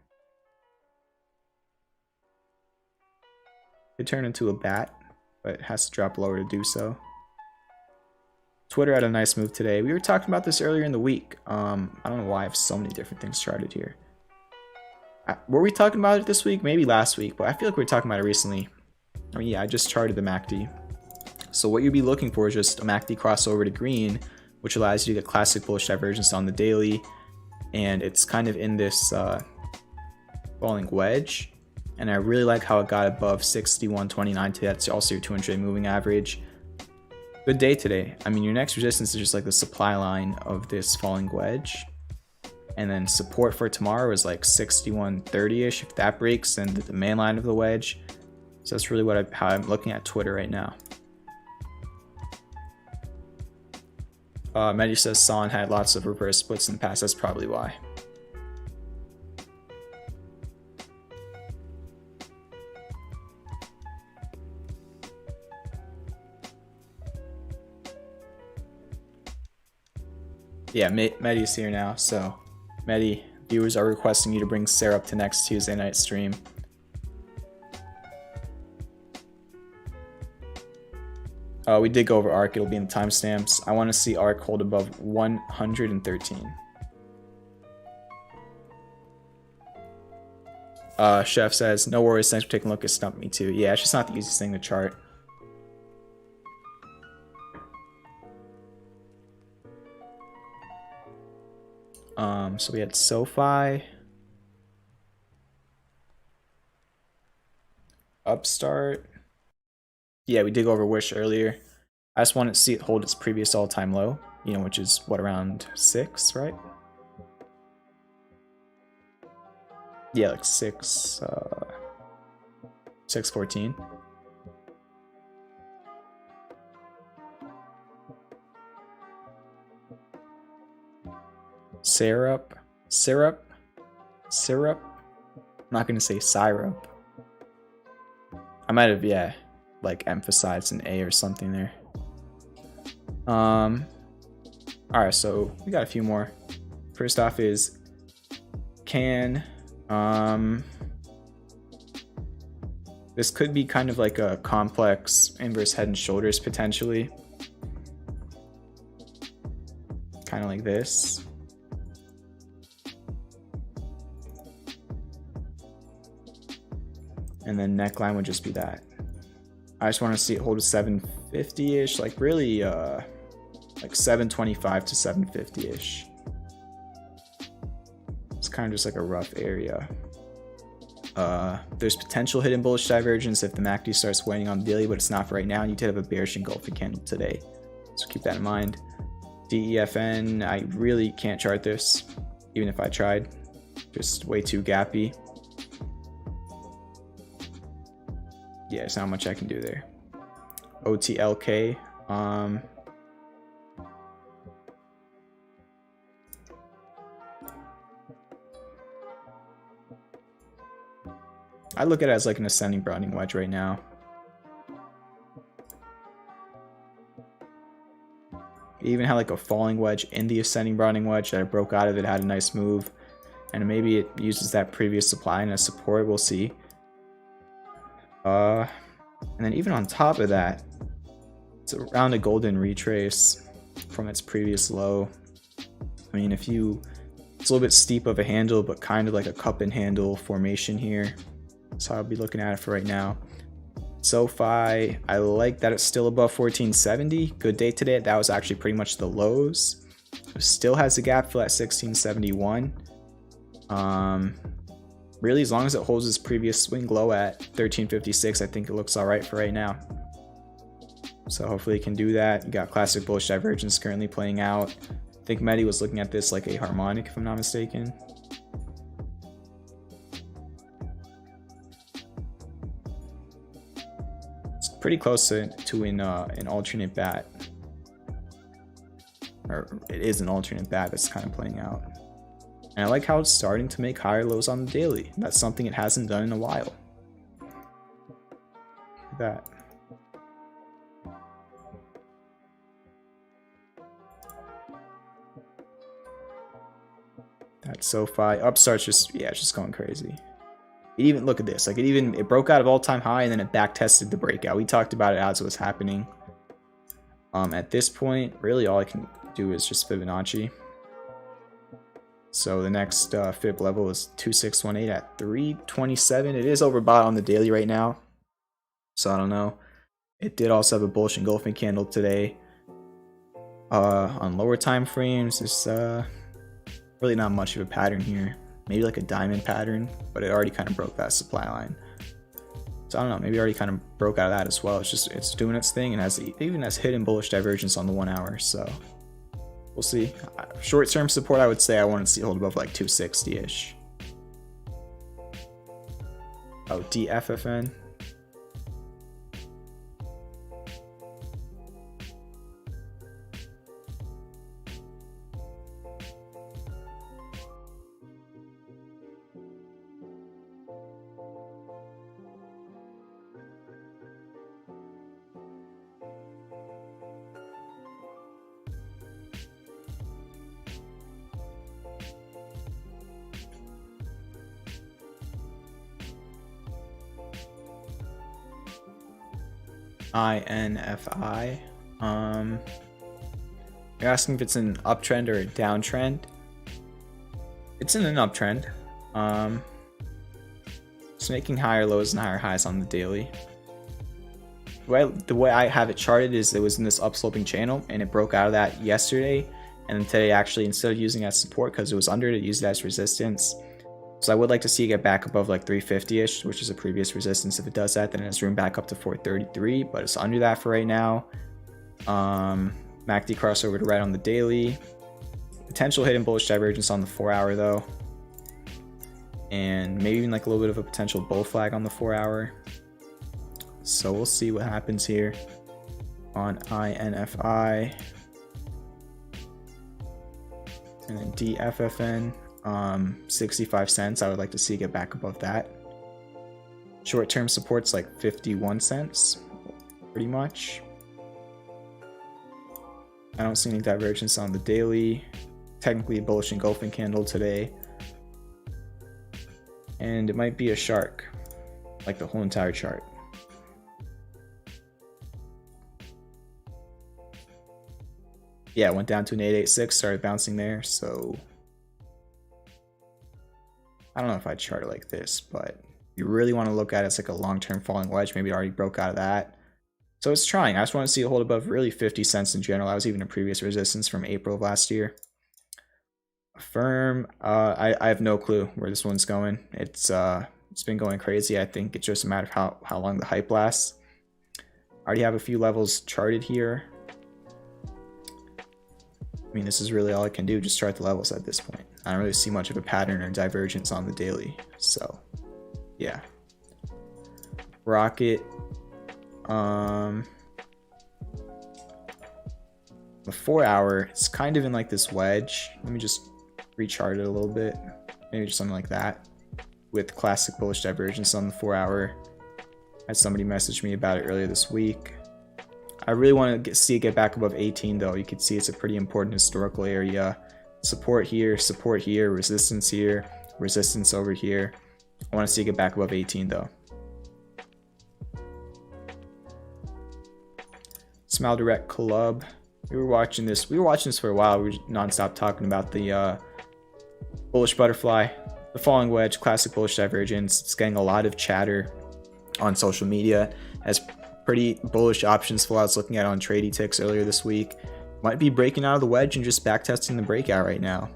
could turn into a bat, but it has to drop lower to do so. Twitter had a nice move today. We were talking about this earlier in the week. I don't know why I have so many different things charted here. Were we talking about it this week? Maybe last week, but I feel like we were talking about it recently. I mean, yeah, I just charted the MACD. So what you'd be looking for is just a MACD crossover to green, which allows you to get classic bullish divergence on the daily. And it's kind of in this falling wedge. And I really like how it got above 61.29 today. That's also your 200-day moving average. Good day today. I mean, your next resistance is just like the supply line of this falling wedge. And then support for tomorrow is like 61.30-ish. If that breaks, then the main line of the wedge. So that's really how I'm looking at Twitter right now. Mehdi says SONN had lots of reverse splits in the past. That's probably why. Yeah, Mehdi's here now, so Mehdi, viewers are requesting you to bring Sarah up to next Tuesday night stream. We did go over ARK, it'll be in the timestamps. I want to see ARK hold above 113. Chef says, no worries, thanks for taking a look at Stump Me Too. Yeah, it's just not the easiest thing to chart. So we had SOFI, Upstart. Yeah, we did go over Wish earlier. I just wanted to see it hold its previous all-time low, you know, which is what, around 6, right? Yeah, like 614. Syrup. I'm not gonna say syrup. I might have, yeah, like emphasized an A or something there. All right, so we got a few more. First off is can this could be kind of like a complex inverse head and shoulders potentially, kind of like this. And then neckline would just be that. I just want to see it hold a 750-ish, like really like 725 to 750-ish. It's kind of just like a rough area. There's potential hidden bullish divergence if the MACD starts waning on the daily, but it's not for right now. You did have a bearish engulfing candle today, so keep that in mind. DEFN, I really can't chart this, even if I tried. Just way too gappy. Yeah, there's not much I can do there. OTLK, I look at it as like an ascending broadening wedge right now. It even had like a falling wedge in the ascending broadening wedge that I broke out of. It had a nice move, and maybe it uses that previous supply and as support. We'll see. And then even on top of that, it's around a golden retrace from its previous low. I mean, it's a little bit steep of a handle, but kind of like a cup and handle formation here. So I'll be looking at it for right now. SOFI, I like that it's still above 1470. Good day today. That was actually pretty much the lows. It still has a gap fill at 1671. Really, as long as it holds its previous swing low at 1356, I think it looks all right for right now. So hopefully it can do that. You got classic bullish divergence currently playing out. I think Mehdi was looking at this like a harmonic, if I'm not mistaken. It's pretty close to an alternate bat. Or it is an alternate bat that's kind of playing out. And I like how it's starting to make higher lows on the daily. That's something it hasn't done in a while. Look at that. That SOFI upstart's just, yeah, it's just going crazy. It even, look at this, like it broke out of all-time high and then it back tested the breakout. We talked about it as it was happening. At this point, really all I can do is just Fibonacci. So the next Fib level is 2618 at 327. It is overbought on the daily right now, so I don't know. It did also have a bullish engulfing candle today. On lower time frames, there's really not much of a pattern here. Maybe like a diamond pattern, but it already kind of broke that supply line. So I don't know, maybe it already kind of broke out of that as well. It's doing its thing and even has hidden bullish divergence on the 1 hour, so we'll see. Short-term support, I would say I want to see hold above like 260-ish. Oh, DFFN. INFI. You're asking if it's an uptrend or a downtrend. It's in an uptrend. It's making higher lows and higher highs on the daily. The way I have it charted is it was in this upsloping channel and it broke out of that yesterday, and then today actually, instead of using it as support because it was under it used it as resistance. So I would like to see it get back above like 350-ish, which is a previous resistance. If it does that, then it has room back up to 433, but it's under that for right now. MACD crossover to red on the daily. Potential hidden bullish divergence on the 4 hour though. And maybe even like a little bit of a potential bull flag on the 4 hour. So we'll see what happens here on INFI. And then DFFN. 65 cents. I would like to see it get back above that. Short-term support's like 51 cents, pretty much. I don't see any divergence on the daily. Technically a bullish engulfing candle today. And it might be a shark, like the whole entire chart. Yeah, it went down to an 886, started bouncing there, so I don't know if I'd chart it like this, but you really want to look at it as like a long-term falling wedge. Maybe it already broke out of that. So it's trying. I just want to see it hold above really 50 cents in general. That was even a previous resistance from April of last year. Firm, I have no clue where this one's going. It's been going crazy. I think it's just a matter of how long the hype lasts. I already have a few levels charted here. I mean, this is really all I can do, just chart the levels at this point. I don't really see much of a pattern or divergence on the daily. So, yeah. Rocket. The 4 hour, it's kind of in like this wedge. Let me just rechart it a little bit. Maybe just something like that. With classic bullish divergence on the 4 hour. Had somebody message me about it earlier this week. I really want to see it get back above 18 though. You can see it's a pretty important historical area. Support here, resistance here, resistance over here. I want to see it get back above 18 though. Smile Direct Club. We were watching this for a while. We were non-stop talking about the bullish butterfly, the falling wedge, classic bullish divergence. It's getting a lot of chatter on social media as pretty bullish options flow I was looking at on Tradie Ticks earlier this week. Might be breaking out of the wedge and just backtesting the breakout right now.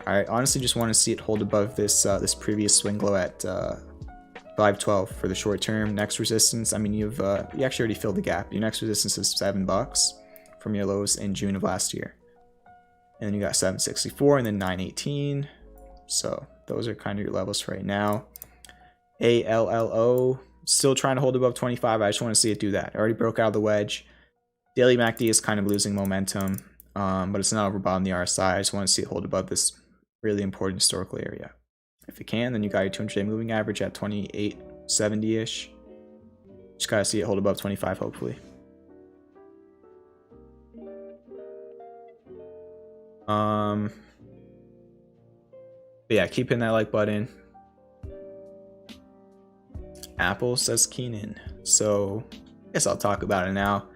I honestly just want to see it hold above this this previous swing low at 512 for the short term. Next resistance, I mean, you actually already filled the gap. Your next resistance is $7 from your lows in June of last year. And then you got 764 and then 918. So those are kind of your levels for right now. ALLO, still trying to hold above 25. I just want to see it do that. It already broke out of the wedge. Daily MACD is kind of losing momentum, but it's not overbought on the RSI. I just want to see it hold above this really important historical area. If it can, then you got your 200-day moving average at 2870-ish. Just gotta see it hold above 25, hopefully. But yeah, keep hitting that like button. Apple, says Keenan. So I guess I'll talk about it now.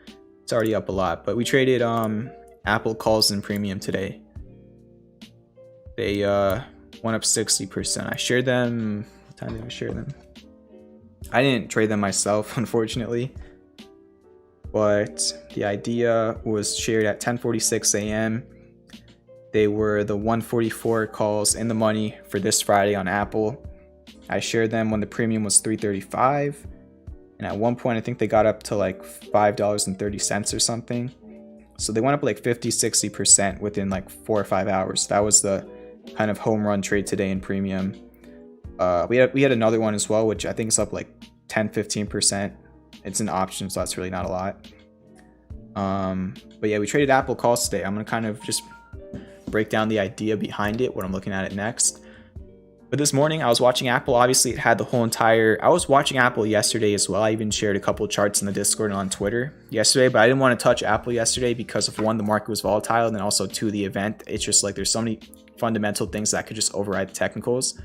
It's already up a lot, but we traded Apple calls in premium today. They went up 60%. I shared them. What time did I share them? I didn't trade them myself, unfortunately. But the idea was shared at 10:46 a.m. They were the 144 calls in the money for this Friday on Apple. I shared them when the premium was $3.35. And at one point, I think they got up to like $5.30 or something. So they went up like 50-60% within like 4 or 5 hours. That was the kind of home run trade today in premium. We had another one as well, which I think is up like 10-15%. It's an option, so that's really not a lot. But yeah, we traded Apple calls today. I'm gonna kind of just break down the idea behind it, what I'm looking at it next. But this morning I was watching Apple. Obviously it had the whole entire, I was watching Apple yesterday as well. I even shared a couple charts in the Discord and on Twitter yesterday, but I didn't want to touch Apple yesterday because of one, the market was volatile, and then also two, the event. It's just like there's so many fundamental things that could just override the technicals.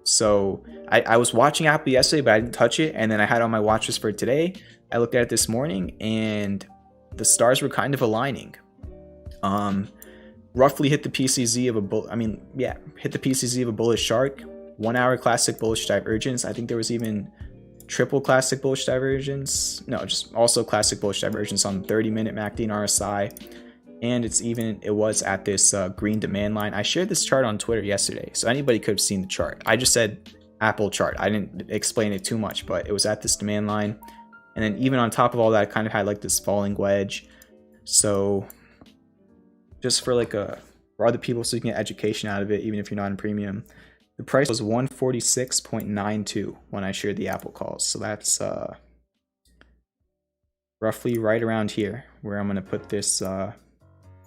So I was watching Apple yesterday, but I didn't touch it. And then I had on my watch list for today. I looked at it this morning and the stars were kind of aligning. Roughly hit the PCZ of hit the PCZ of a bullish shark. 1 hour classic bullish divergence. I think there was even triple classic bullish divergence. No, just also classic bullish divergence on the 30-minute MACD and RSI. And it was at this green demand line. I shared this chart on Twitter yesterday, so anybody could have seen the chart. I just said Apple chart. I didn't explain it too much, but it was at this demand line. And then even on top of all that, it kind of had like this falling wedge. So just for other people so you can get education out of it, even if you're not in premium, the price was 146.92 when I shared the Apple calls. So that's roughly right around here where I'm going to put this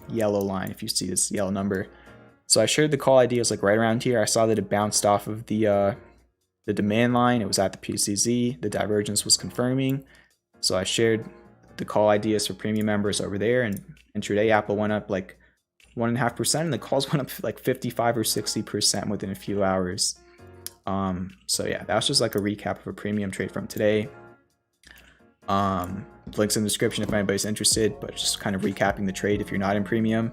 yellow line, if you see this yellow number. So I shared the call ID, it was like right around here. I saw that it bounced off of the demand line. It was at the PCZ. The divergence was confirming. So I shared the call ideas for premium members over there, and intraday Apple went up like 1.5%, and the calls went up like 55 or 60% within a few hours. So yeah, that's just like a recap of a premium trade from today. Links in the description if anybody's interested, but just kind of recapping the trade if you're not in premium.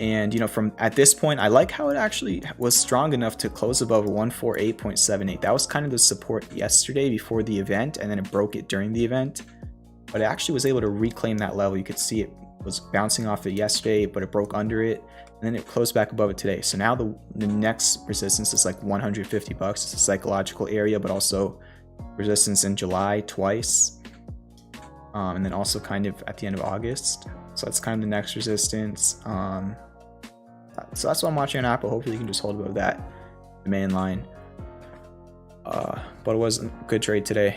And, you know, from at this point, I like how it actually was strong enough to close above 148.78. That was kind of the support yesterday before the event, and then it broke it during the event. But it actually was able to reclaim that level. You could see it was bouncing off it yesterday, but it broke under it, and then it closed back above it today. So now the next resistance is like 150 bucks. It's a psychological area, but also resistance in July twice. And then also kind of at the end of August. So that's kind of the next resistance. So that's what I'm watching on Apple. Hopefully you can just hold above that, the main line. But it was a good trade today.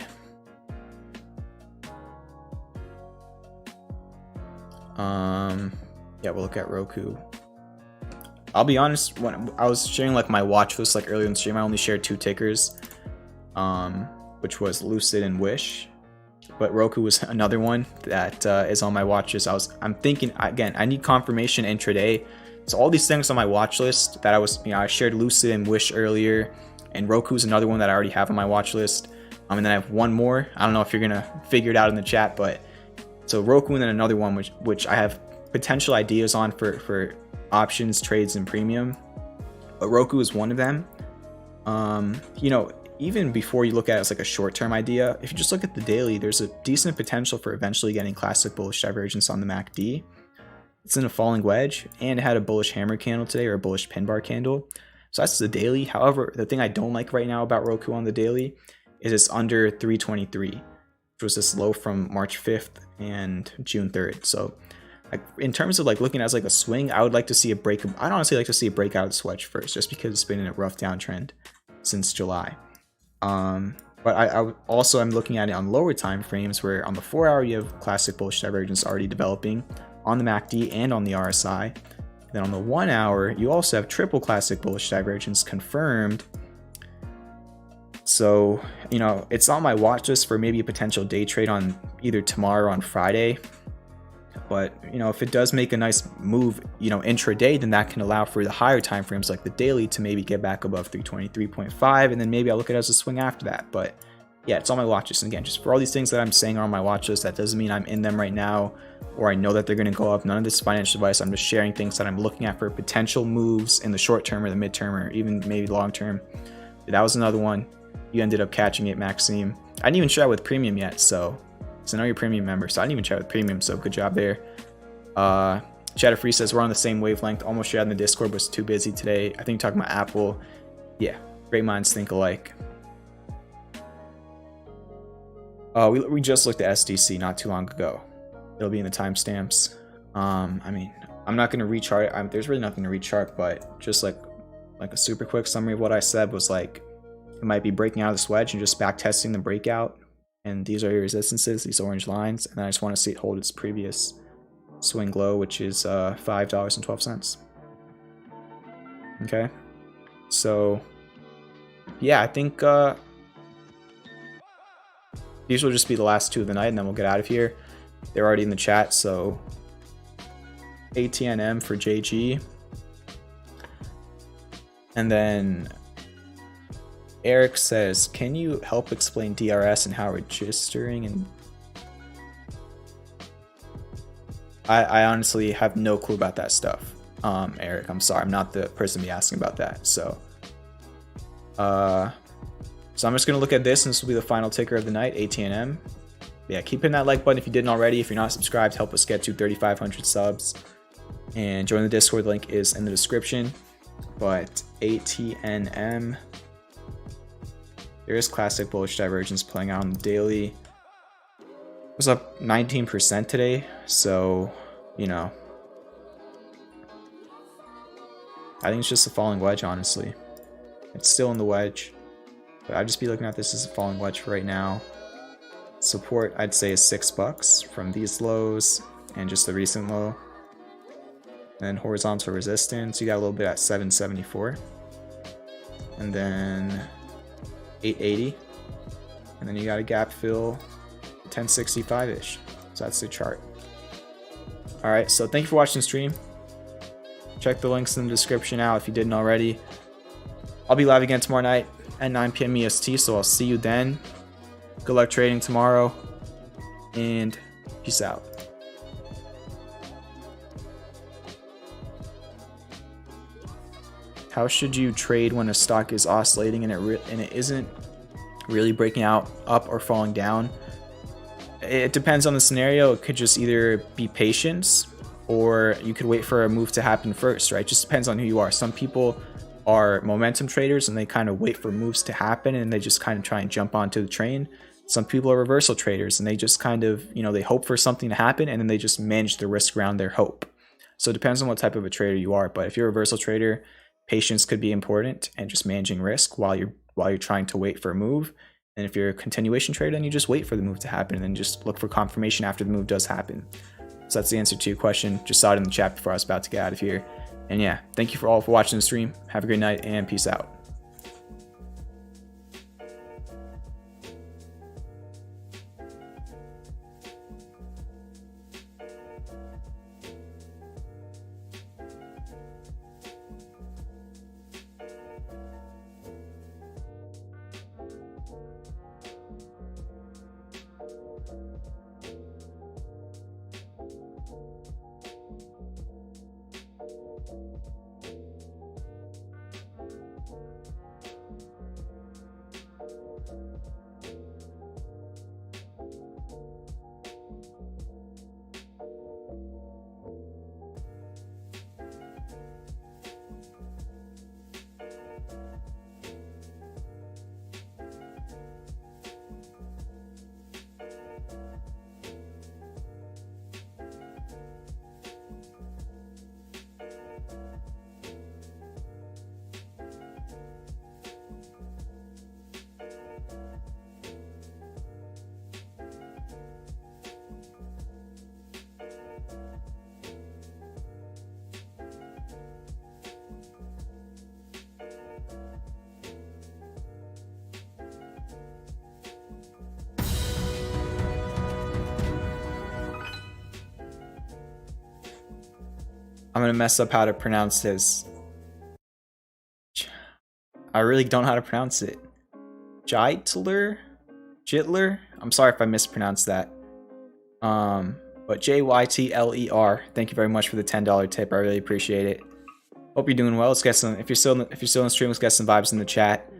Yeah, we'll look at Roku. I'll be honest, when I was sharing like my watch list like earlier in the stream, I only shared 2 tickers, which was Lucid and Wish. But Roku was another one that is on my watch list. I'm thinking, again, I need confirmation intraday. So all these things on my watch list that I shared Lucid and Wish earlier, and Roku is another one that I already have on my watch list. And then I have one more. I don't know if you're gonna figure it out in the chat, but so Roku and then another one which I have potential ideas on for options, trades, and premium. But Roku is one of them. You know, even before you look at it as like a short-term idea, if you just look at the daily, there's a decent potential for eventually getting classic bullish divergence on the MACD. It's in a falling wedge, and it had a bullish hammer candle today, or a bullish pin bar candle. So that's the daily. However, the thing I don't like right now about Roku on the daily is it's under 323, which was this low from March 5th and June 3rd. So like, in terms of like looking at it as like a swing, I would like to see a break. I'd honestly like to see a breakout of this wedge first, just because it's been in a rough downtrend since July. But I also am looking at it on lower time frames, where on the 4-hour you have classic bullish divergence already developing on the MACD and on the RSI. Then on the 1-hour you also have triple classic bullish divergence confirmed. So, you know, it's on my watch list for maybe a potential day trade on either tomorrow or on Friday. But, you know, if it does make a nice move, you know, intraday, then that can allow for the higher time frames like the daily to maybe get back above 323.5, and then maybe I'll look at it as a swing after that. But yeah, it's on my watch list. And again, just for all these things that I'm saying are on my watch list, that doesn't mean I'm in them right now, or I know that they're going to go up. None of this is financial advice. I'm just sharing things that I'm looking at for potential moves in the short term or the midterm, or even maybe long term. That was another one. You ended up catching it, Maxime. I didn't even try with premium yet, so I know you're a premium member, so I didn't even chat with premium, so good job there. Chatter Free says we're on the same wavelength. Almost shared in the Discord, but was too busy today. I think you're talking about Apple. Yeah, great minds think alike. We just looked at SDC not too long ago. It'll be in the timestamps. I mean, I'm not going to rechart. There's really nothing to rechart, but just like a super quick summary of what I said was like, it might be breaking out of this wedge and just back testing the breakout. And these are your resistances, these orange lines. And then I just want to see it hold its previous swing low, which is $5.12. Okay. So, yeah, I think these will just be the last 2 of the night, and then we'll get out of here. They're already in the chat, so ATNM for JG. And then Eric says, can you help explain DRS and how registering? And I honestly have no clue about that stuff. Eric, I'm sorry, I'm not the person to be asking about that. So I'm just gonna look at this, and this will be the final ticker of the night, ATNM. Yeah, keep hitting that like button if you didn't already. If you're not subscribed, help us get to 3,500 subs. And join the Discord, link is in the description. But ATNM, there is classic bullish divergence playing out on the daily. It was up 19% today, so, you know, I think it's just a falling wedge, honestly. It's still in the wedge, but I'd just be looking at this as a falling wedge for right now. Support, I'd say, is $6 from these lows and just the recent low. And then horizontal resistance, you got a little bit at 774. And then 880. And then you got a gap fill 1065-ish. So that's the chart. All right, so thank you for watching the stream. Check the links in the description out if you didn't already. I'll be live again tomorrow night at 9 p.m. EST, so I'll see you then. Good luck trading tomorrow, and peace out. How should you trade when a stock is oscillating and it isn't really breaking out up or falling down? It depends on the scenario. It could just either be patience, or you could wait for a move to happen first, right? Just depends on who you are. Some people are momentum traders and they kind of wait for moves to happen and they just kind of try and jump onto the train. Some people are reversal traders and they just kind of, you know, they hope for something to happen and then they just manage the risk around their hope. So it depends on what type of a trader you are. But if you're a reversal trader, patience could be important and just managing risk while you're trying to wait for a move. And if you're a continuation trader, then you just wait for the move to happen and then just look for confirmation after the move does happen. So that's the answer to your question. Just saw it in the chat before I was about to get out of here. And yeah, thank you all for watching the stream. Have a great night and peace out. I'm gonna mess up how to pronounce this. I really don't know how to pronounce it. Jitler? I'm sorry if I mispronounced that. But JYTLER. Thank you very much for the $10 tip. I really appreciate it. Hope you're doing well. Let's get some. If you're still in the stream, let's get some vibes in the chat.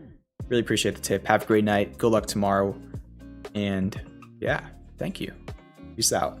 Really appreciate the tip. Have a great night. Good luck tomorrow. And yeah, thank you. Peace out.